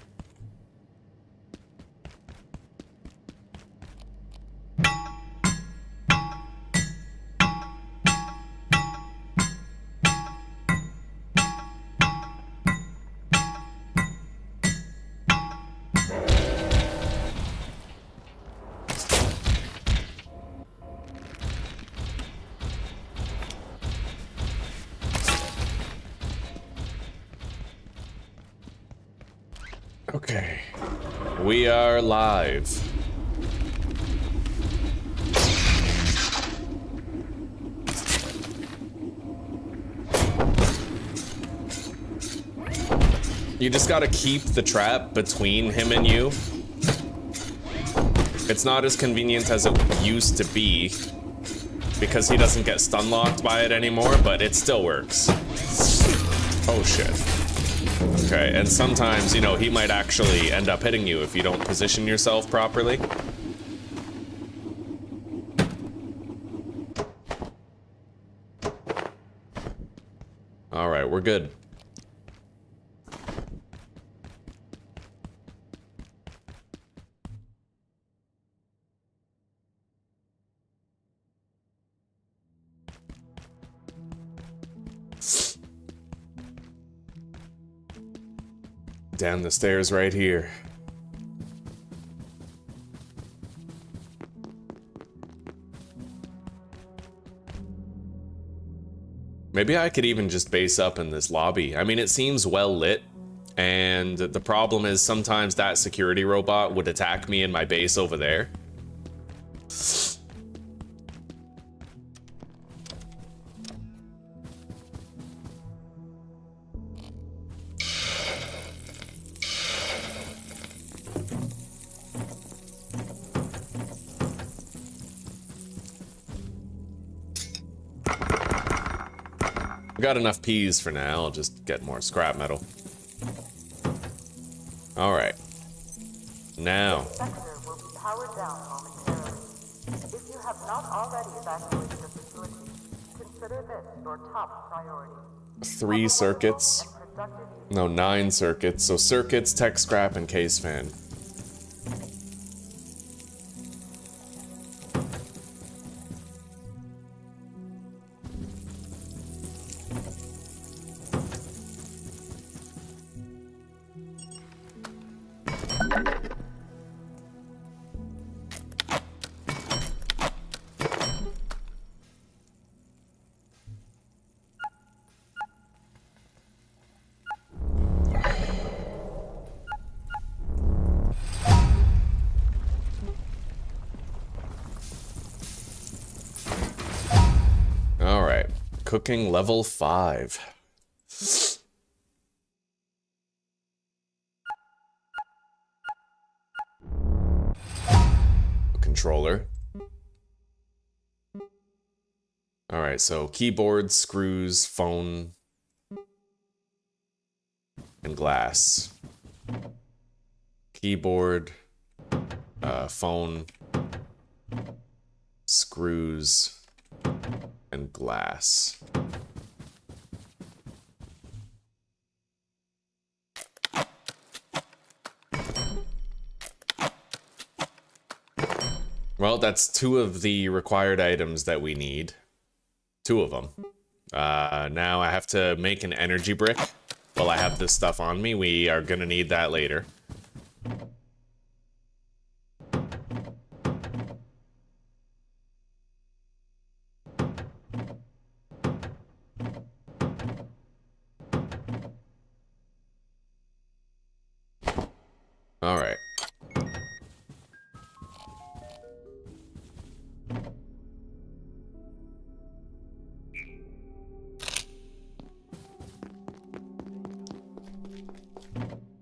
Okay, we are live. You just gotta keep the trap between him and you. It's not as convenient as it used to be because he doesn't get stun locked by it anymore, but it still works. Oh shit. Okay, and sometimes, you know, he might actually end up hitting you if you don't position yourself properly. All right, we're good. Down the stairs right here. Maybe I could even just base up in this lobby. I mean, it seems well lit, and the problem is sometimes that security robot would attack me in my base over there. Got enough peas for now. I'll just get more scrap metal. All right. Now. Sector down momentarily. If you have not already evacuated the facility, consider this your top priority. 3 circuits. No, 9 circuits. So circuits, tech scrap, and case fan. Cooking level 5. Controller. Alright, so keyboard, screws, phone, and glass. Keyboard, phone, screws, and glass. Well, that's 2 of the required items that we need. 2 of them. Now I have to make an energy brick. While I have this stuff on me, we are gonna need that later. Alright.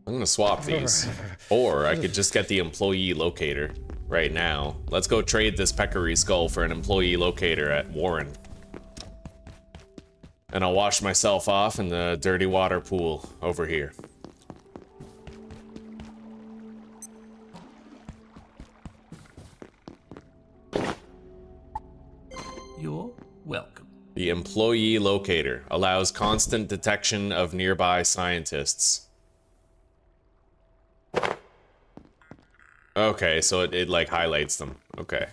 I'm gonna swap these. Or I could just get the employee locator right now. Let's go trade this peccary skull for an employee locator at Warren. And I'll wash myself off in the dirty water pool over here. You're welcome. The employee locator allows constant detection of nearby scientists. Okay, so it like highlights them. Okay.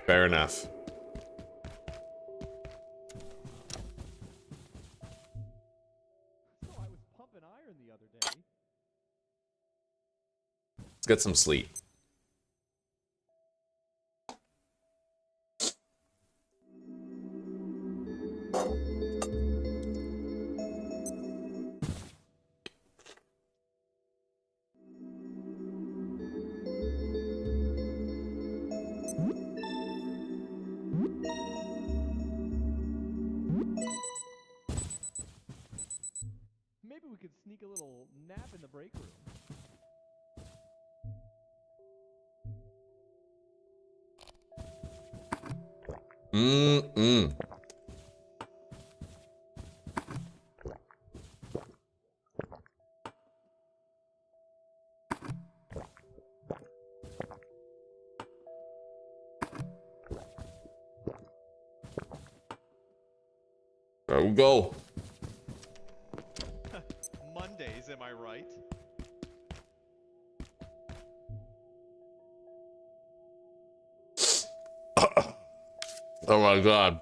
Fair enough. Let's get some sleep. Maybe we could sneak a little nap in the break room. There we go. Mondays, am I right? Oh my god.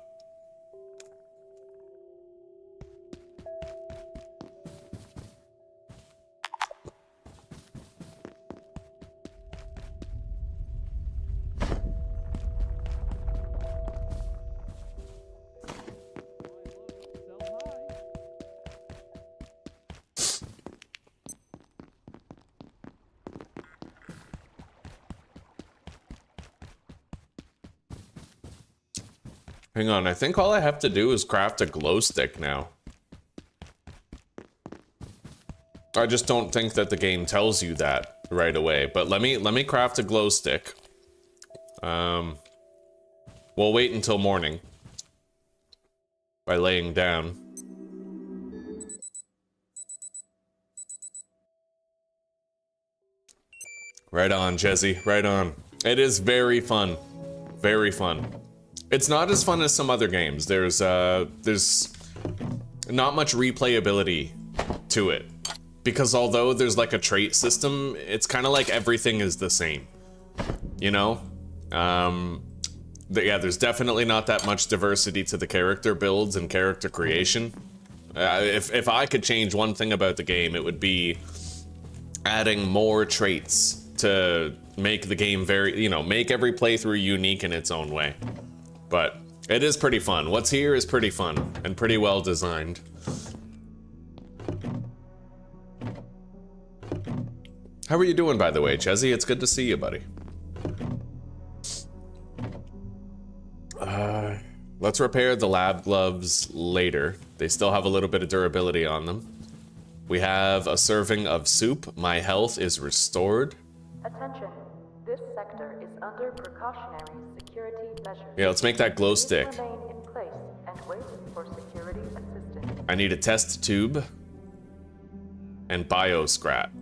Hang on, I think all I have to do is craft a glow stick now. I just don't think that the game tells you that right away, but let me craft a glow stick. We'll wait until morning by laying down. Right on, Jesse, right on. It is very fun. Very fun. It's not as fun as some other games. There's not much replayability to it. Because although there's like a trait system, it's kind of like everything is the same. You know? Yeah, there's definitely not that much diversity to the character builds and character creation. If I could change one thing about the game, it would be adding more traits to make the game very, you know, make every playthrough unique in its own way. But it is pretty fun. What's here is pretty fun and pretty well designed. How are you doing, by the way, Chezzy? It's good to see you, buddy. Let's repair the lab gloves later. They still have a little bit of durability on them. We have a serving of soup. My health is restored. Attention, this sector is under precautionary security measures. Yeah, let's make that glow stick. Please remain in place and wait for security assistance. I need a test tube and bio scrap.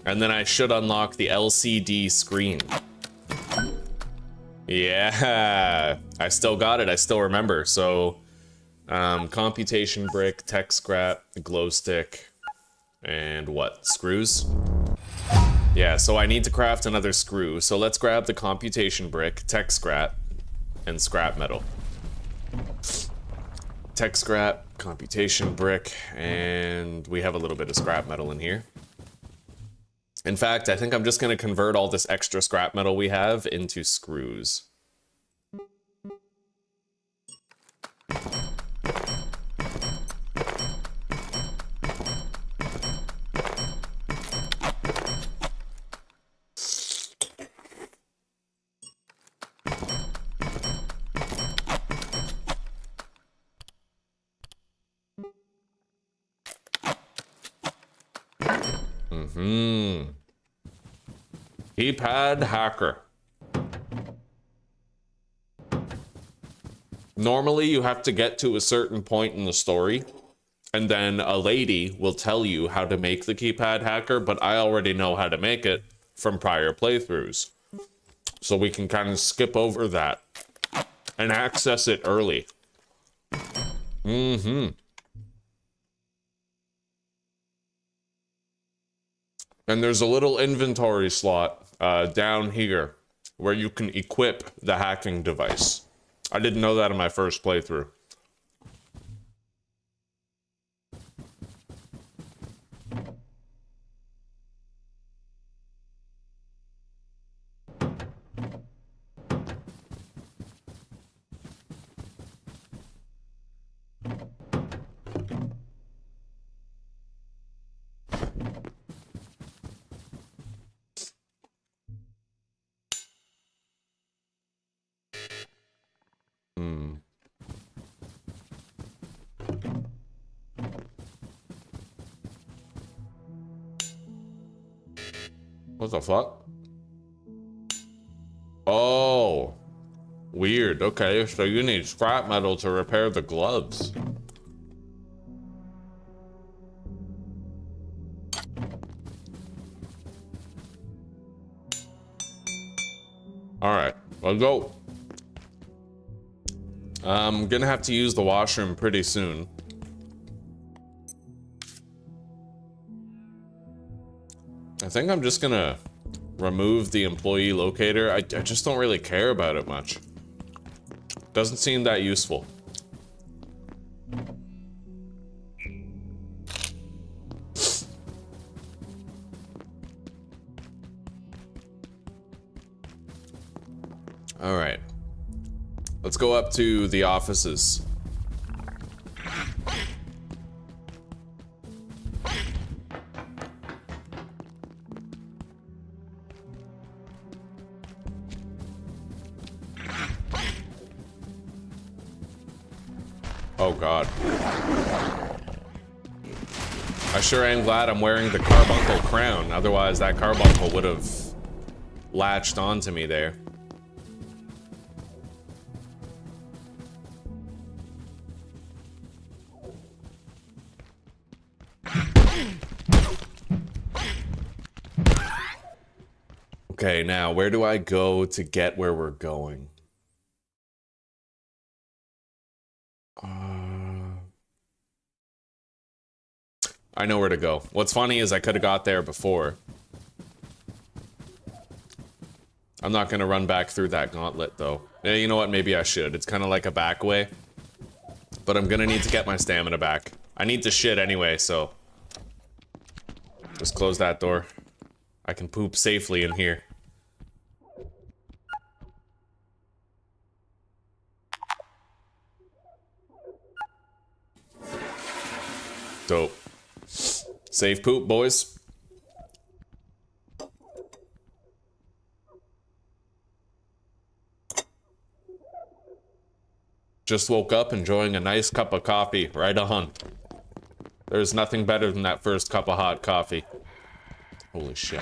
And then I should unlock the LCD screen. Yeah, I still got it. I still remember. So, computation brick, tech scrap, glow stick, and what? Screws? Yeah, so I need to craft another screw. So let's grab the computation brick, tech scrap, and scrap metal. Tech scrap, computation brick, and we have a little bit of scrap metal in here. In fact, I think I'm just going to convert all this extra scrap metal we have into screws. Keypad hacker. Normally you have to get to a certain point in the story and then a lady will tell you how to make the keypad hacker, but I already know how to make it from prior playthroughs. So we can kind of skip over that and access it early. And there's a little inventory slot down here where you can equip the hacking device. I didn't know that in my first playthrough. What the fuck? Oh, weird. Okay, so you need scrap metal to repair the gloves. All right, let's go. I'm gonna have to use the washroom pretty soon. I think I'm just gonna remove the employee locator. I just don't really care about it much. Doesn't seem that useful. All right. Let's go up to the offices. Oh God. I sure am glad I'm wearing the carbuncle crown, otherwise that carbuncle would have latched onto me there. Okay, now where do I go to get where we're going? I know where to go. What's funny is I could have got there before. I'm not gonna run back through that gauntlet though. Yeah, you know what? Maybe I should. It's kind of like a back way. But I'm gonna need to get my stamina back. I need to shit anyway, so... Just close that door. I can poop safely in here. Dope. Safe poop, boys. Just woke up enjoying a nice cup of coffee. Right on. There's nothing better than that first cup of hot coffee. Holy shit.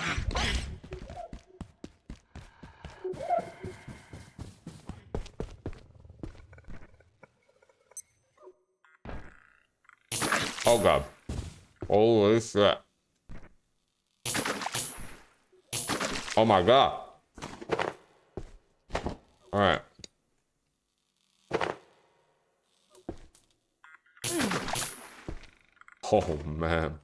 Oh god. Holy shit. Oh my god. Alright. Oh man.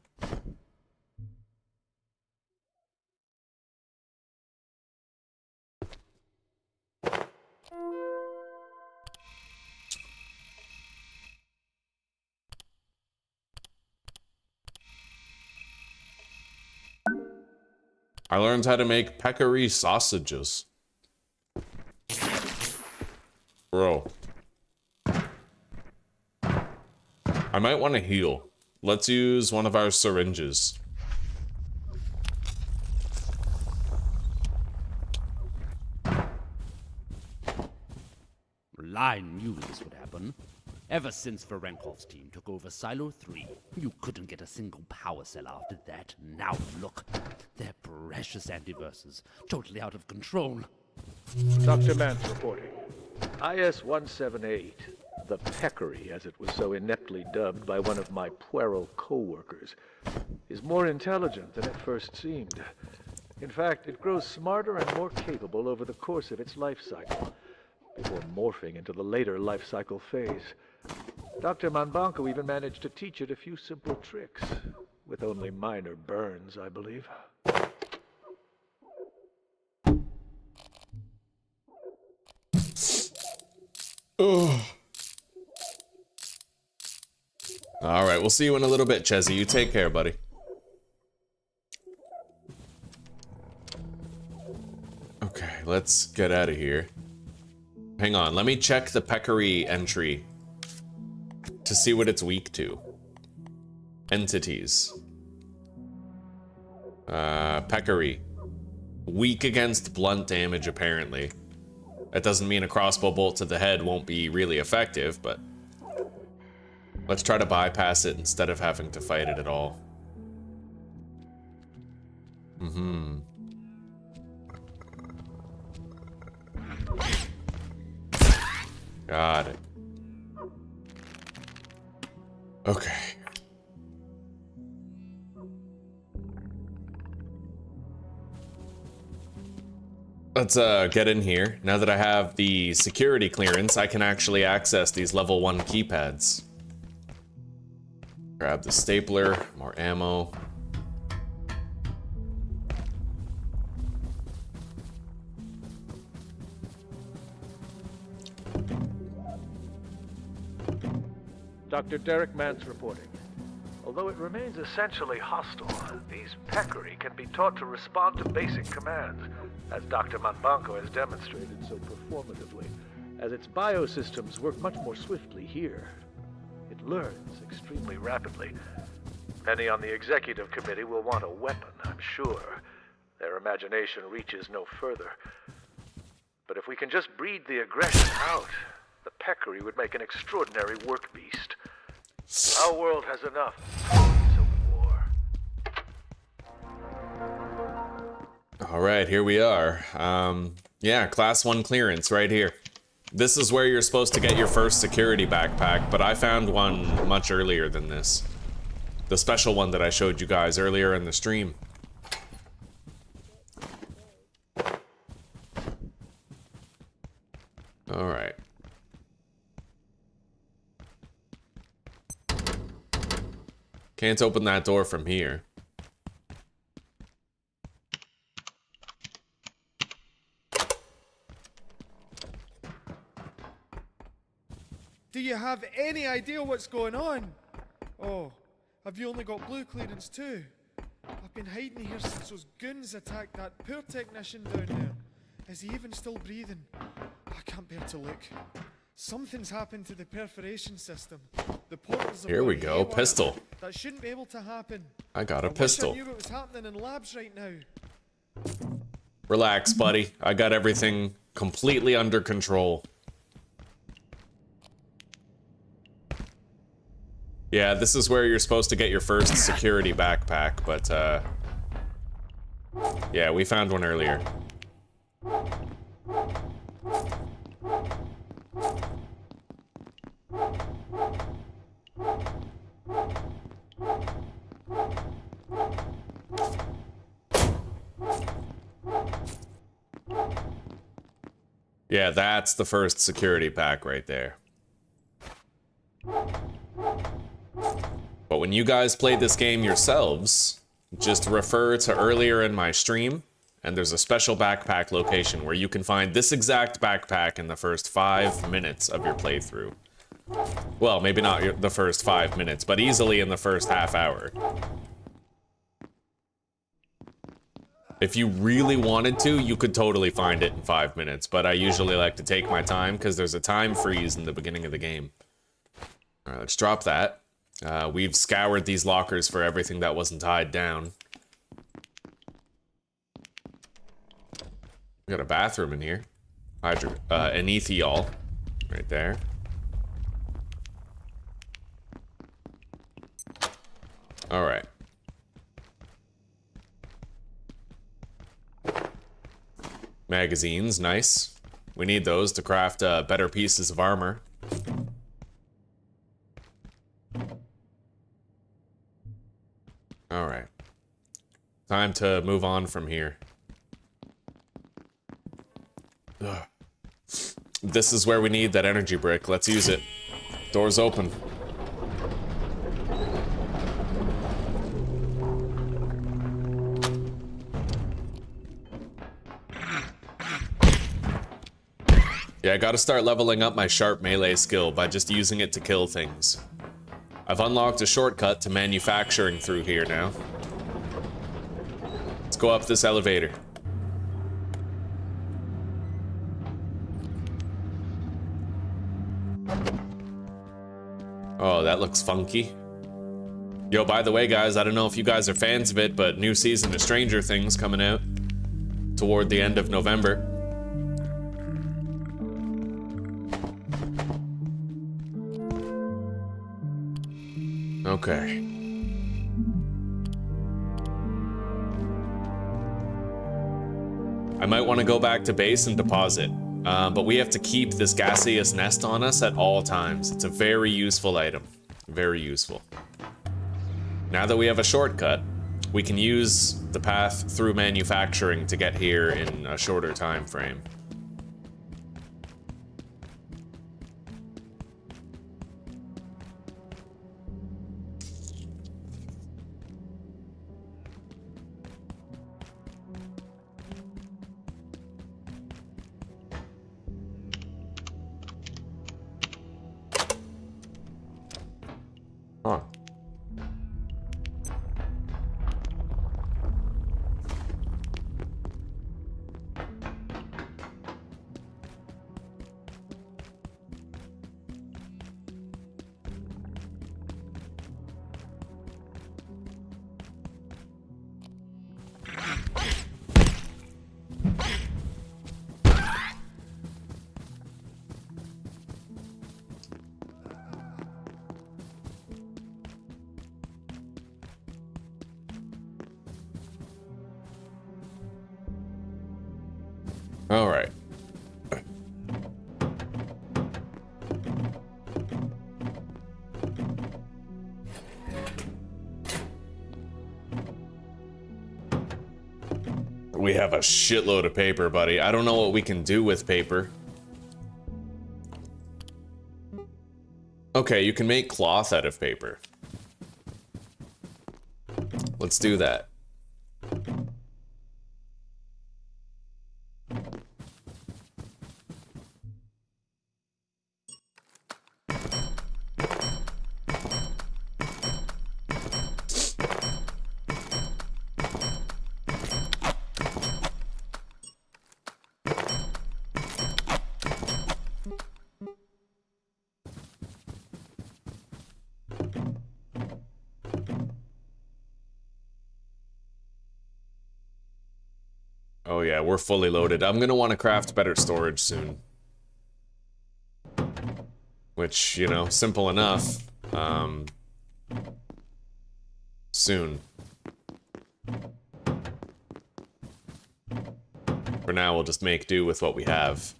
I learned how to make peccary sausages. Bro. I might want to heal. Let's use one of our syringes. I knew this would happen. Ever since Varenkov's team took over Silo 3, you couldn't get a single power cell after that. Now look, they're precious antiverses, totally out of control. Dr. Mann's reporting. IS-178, the peccary, as it was so ineptly dubbed by one of my puerile co-workers, is more intelligent than it first seemed. In fact, it grows smarter and more capable over the course of its life cycle, before morphing into the later life cycle phase. Dr. Manbanco even managed to teach it a few simple tricks, with only minor burns, I believe. Alright, we'll see you in a little bit, Chezzy. You take care, buddy. Okay, let's get out of here. Hang on, let me check the peccary entry to see what it's weak to. Entities. Peccary. Weak against blunt damage, apparently. That doesn't mean a crossbow bolt to the head won't be really effective, but... let's try to bypass it instead of having to fight it at all. Got it. Okay. Let's get in here. Now that I have the security clearance, I can actually access these level 1 keypads. Grab the stapler, more ammo. Dr. Derek Mann's reporting. Although it remains essentially hostile, these peccary can be taught to respond to basic commands, as Dr. Manbanco has demonstrated so performatively, as its biosystems work much more swiftly here. It learns extremely rapidly. Many on the executive committee will want a weapon, I'm sure. Their imagination reaches no further. But if we can just breed the aggression out, the peccary would make an extraordinary work beast. Our world has enough civil war. All right, here we are. Yeah, class 1 clearance right here. This is where you're supposed to get your first security backpack, but I found one much earlier than this. The special one that I showed you guys earlier in the stream. Can't open that door from here. Do you have any idea what's going on? Oh, have you only got blue clearance too? I've been hiding here since those goons attacked that poor technician down there. Is he even still breathing? I can't bear to look. Something's happened to the perforation system. The portals are Here we going go, haywire. pistol. That shouldn't be able to happen. I got a I pistol. wish I knew what was happening in labs right now. Relax, buddy. I got everything completely under control. Yeah, this is where you're supposed to get your first security backpack, but yeah, we found one earlier. Yeah, that's the first security pack right there. But when you guys play this game yourselves, just refer to earlier in my stream, and there's a special backpack location where you can find this exact backpack in the first 5 minutes of your playthrough. Well, maybe not the first 5 minutes, but easily in the first half hour. If you really wanted to, you could totally find it in 5 minutes, but I usually like to take my time because there's a time freeze in the beginning of the game. Alright, let's drop that. We've scoured these lockers for everything that wasn't tied down. We got a bathroom in here. Anethiol. Right there. Alright. Magazines, nice. We need those to craft better pieces of armor. Alright. Time to move on from here. Ugh. This is where we need that energy brick. Let's use it. Door's open. Yeah, I gotta start leveling up my sharp melee skill by just using it to kill things. I've unlocked a shortcut to manufacturing through here now. Let's go up this elevator. Oh, that looks funky. Yo, by the way, guys, I don't know if you guys are fans of it, but new season of Stranger Things coming out toward the end of November. Okay. I might want to go back to base and deposit, but we have to keep this gaseous nest on us at all times. It's a very useful item. Very useful. Now that we have a shortcut, we can use the path through manufacturing to get here in a shorter time frame. Huh. All right. We have a shitload of paper, buddy. I don't know what we can do with paper. Okay, you can make cloth out of paper. Let's do that. Oh yeah, we're fully loaded. I'm gonna want to craft better storage soon. Which, you know, simple enough. Soon. For now, we'll just make do with what we have.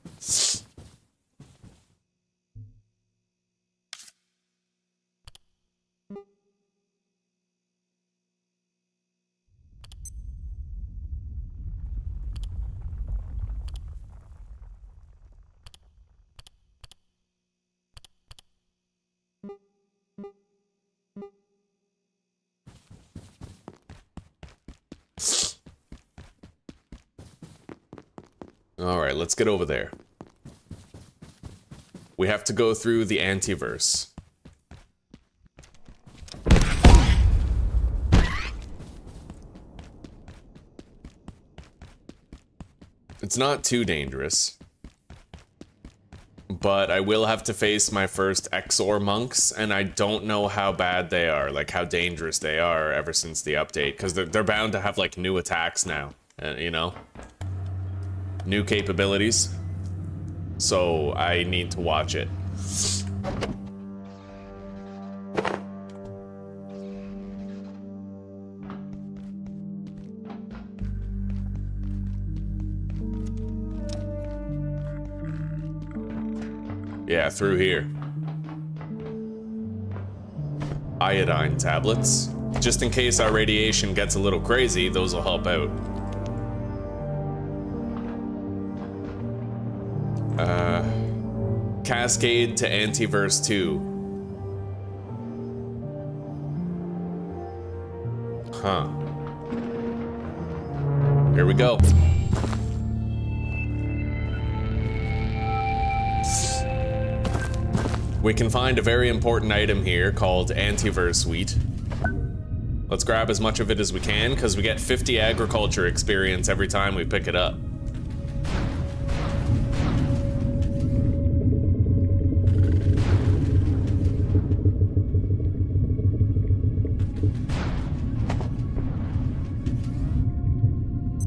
Alright, let's get over there. We have to go through the Antiverse. It's not too dangerous. But I will have to face my first Exxo monks, and I don't know how bad they are, like how dangerous they are ever since the update, because they're bound to have like new attacks now, you know? New capabilities. So I need to watch it. Yeah, through here. Iodine tablets. Just in case our radiation gets a little crazy, those will help out. Cascade to Antiverse 2. Huh. Here we go. We can find a very important item here called Antiverse Wheat. Let's grab as much of it as we can, because we get 50 agriculture experience every time we pick it up.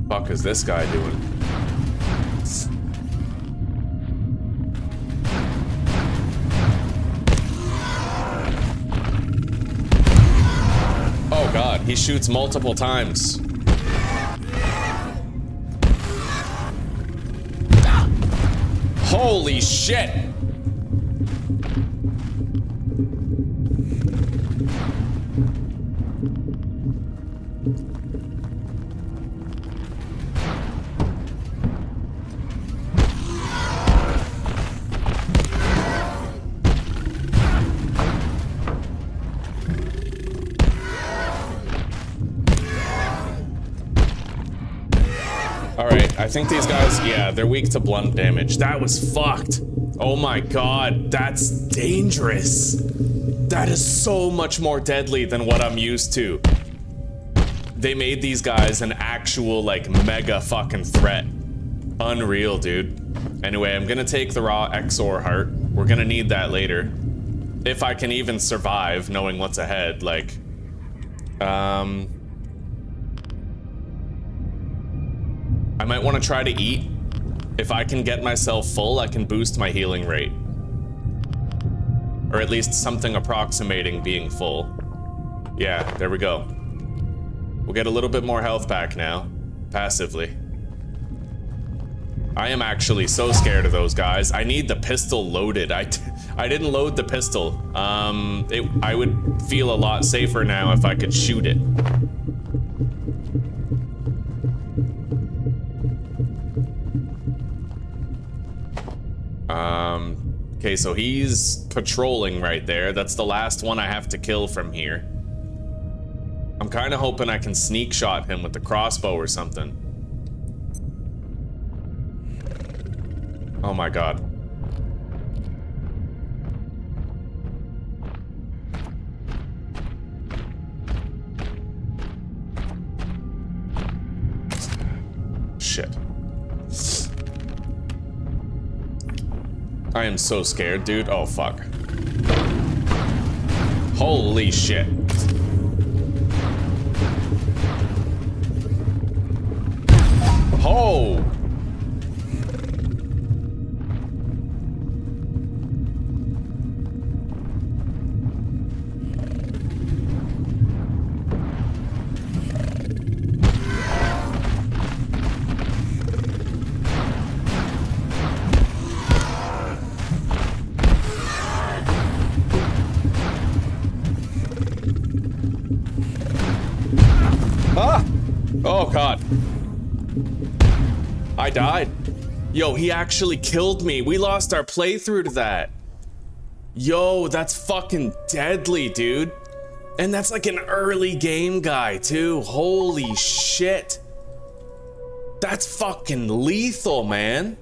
Fuck is this guy doing? Oh god, he shoots multiple times. Holy shit! I think these guys, yeah, they're weak to blunt damage. That was fucked. Oh my god, that's dangerous. That is so much more deadly than what I'm used to. They made these guys an actual, like, mega fucking threat. Unreal, dude. Anyway, I'm gonna take the raw Exor heart. We're gonna need that later. If I can even survive, knowing what's ahead, like... I might want to try to eat. If I can get myself full, I can boost my healing rate. Or at least something approximating being full. Yeah, there we go. We'll get a little bit more health back now, passively. I am actually so scared of those guys. I need the pistol loaded. I didn't load the pistol. I would feel a lot safer now if I could shoot it. Okay, so he's patrolling right there. That's the last one I have to kill from here. I'm kind of hoping I can sneak shot him with the crossbow or something. Oh my god. Shit. I am so scared, dude. Oh, fuck. Holy shit. Oh! Ah! Oh, God. I died. Yo, he actually killed me. We lost our playthrough to that. Yo, that's fucking deadly, dude. And that's like an early game guy, too. Holy shit. That's fucking lethal, man.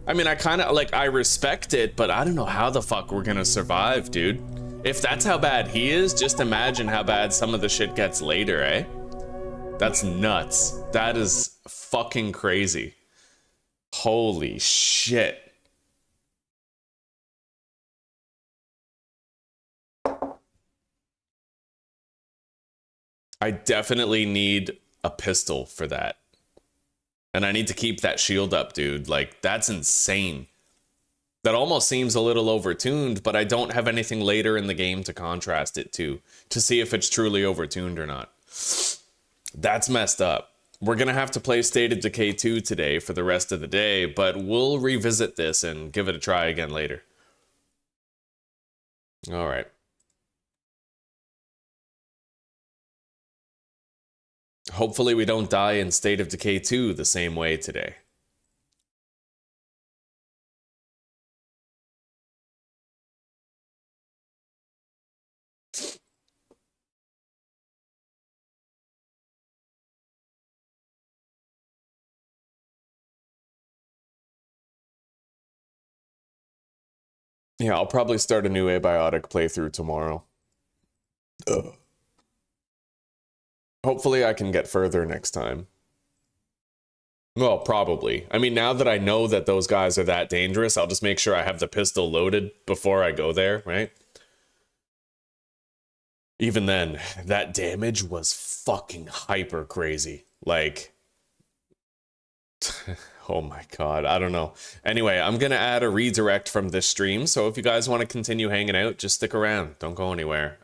I mean, I kind of, like, I respect it, but I don't know how the fuck we're gonna survive, dude. If that's how bad he is, just imagine how bad some of the shit gets later, eh? That's nuts. That is fucking crazy. Holy shit. I definitely need a pistol for that. And I need to keep that shield up, dude. Like, that's insane. That almost seems a little overtuned, but I don't have anything later in the game to contrast it to see if it's truly overtuned or not. That's messed up. We're gonna have to play State of Decay 2 today for the rest of the day, but we'll revisit this and give it a try again later. All right. Hopefully we don't die in State of Decay 2 the same way today. Yeah, I'll probably start a new Abiotic playthrough tomorrow. Ugh. Hopefully I can get further next time. Well, probably. I mean, now that I know that those guys are that dangerous, I'll just make sure I have the pistol loaded before I go there, right? Even then, that damage was fucking hyper crazy. Like... Oh my god, I don't know. Anyway, I'm gonna add a redirect from this stream, so if you guys want to continue hanging out, just stick around. Don't go anywhere.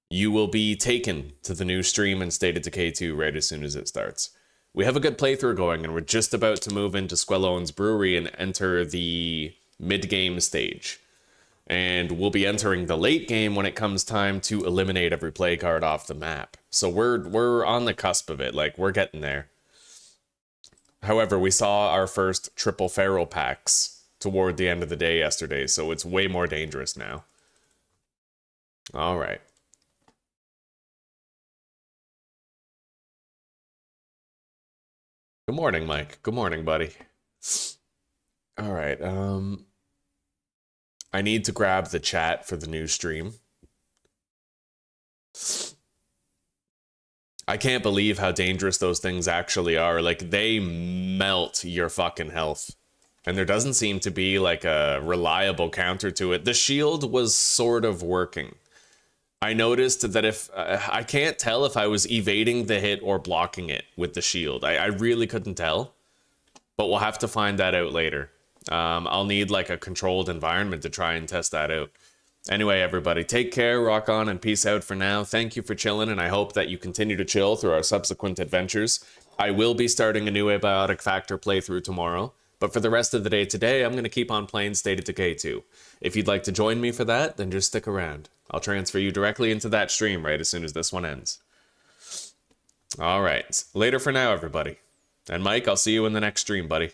You will be taken to the new stream in State of Decay 2 right as soon as it starts. We have a good playthrough going, and we're just about to move into Squellone's Brewery and enter the mid-game stage. And we'll be entering the late game when it comes time to eliminate every play card off the map. So we're on the cusp of it, like, we're getting there. However, we saw our first triple feral packs toward the end of the day yesterday, so it's way more dangerous now. All right. Good morning, Mike. Good morning, buddy. All right. I need to grab the chat for the new stream. I can't believe how dangerous those things actually are. Like, they melt your fucking health. And there doesn't seem to be, like, a reliable counter to it. The shield was sort of working. I noticed that if... I can't tell if I was evading the hit or blocking it with the shield. I really couldn't tell. But we'll have to find that out later. I'll need, like, a controlled environment to try and test that out. Anyway, everybody, take care, rock on, and peace out for now. Thank you for chilling, and I hope that you continue to chill through our subsequent adventures. I will be starting a new Abiotic Factor playthrough tomorrow, but for the rest of the day today, I'm going to keep on playing State of Decay 2. If you'd like to join me for that, then just stick around. I'll transfer you directly into that stream right as soon as this one ends. All right, later for now, everybody. And Mike, I'll see you in the next stream, buddy.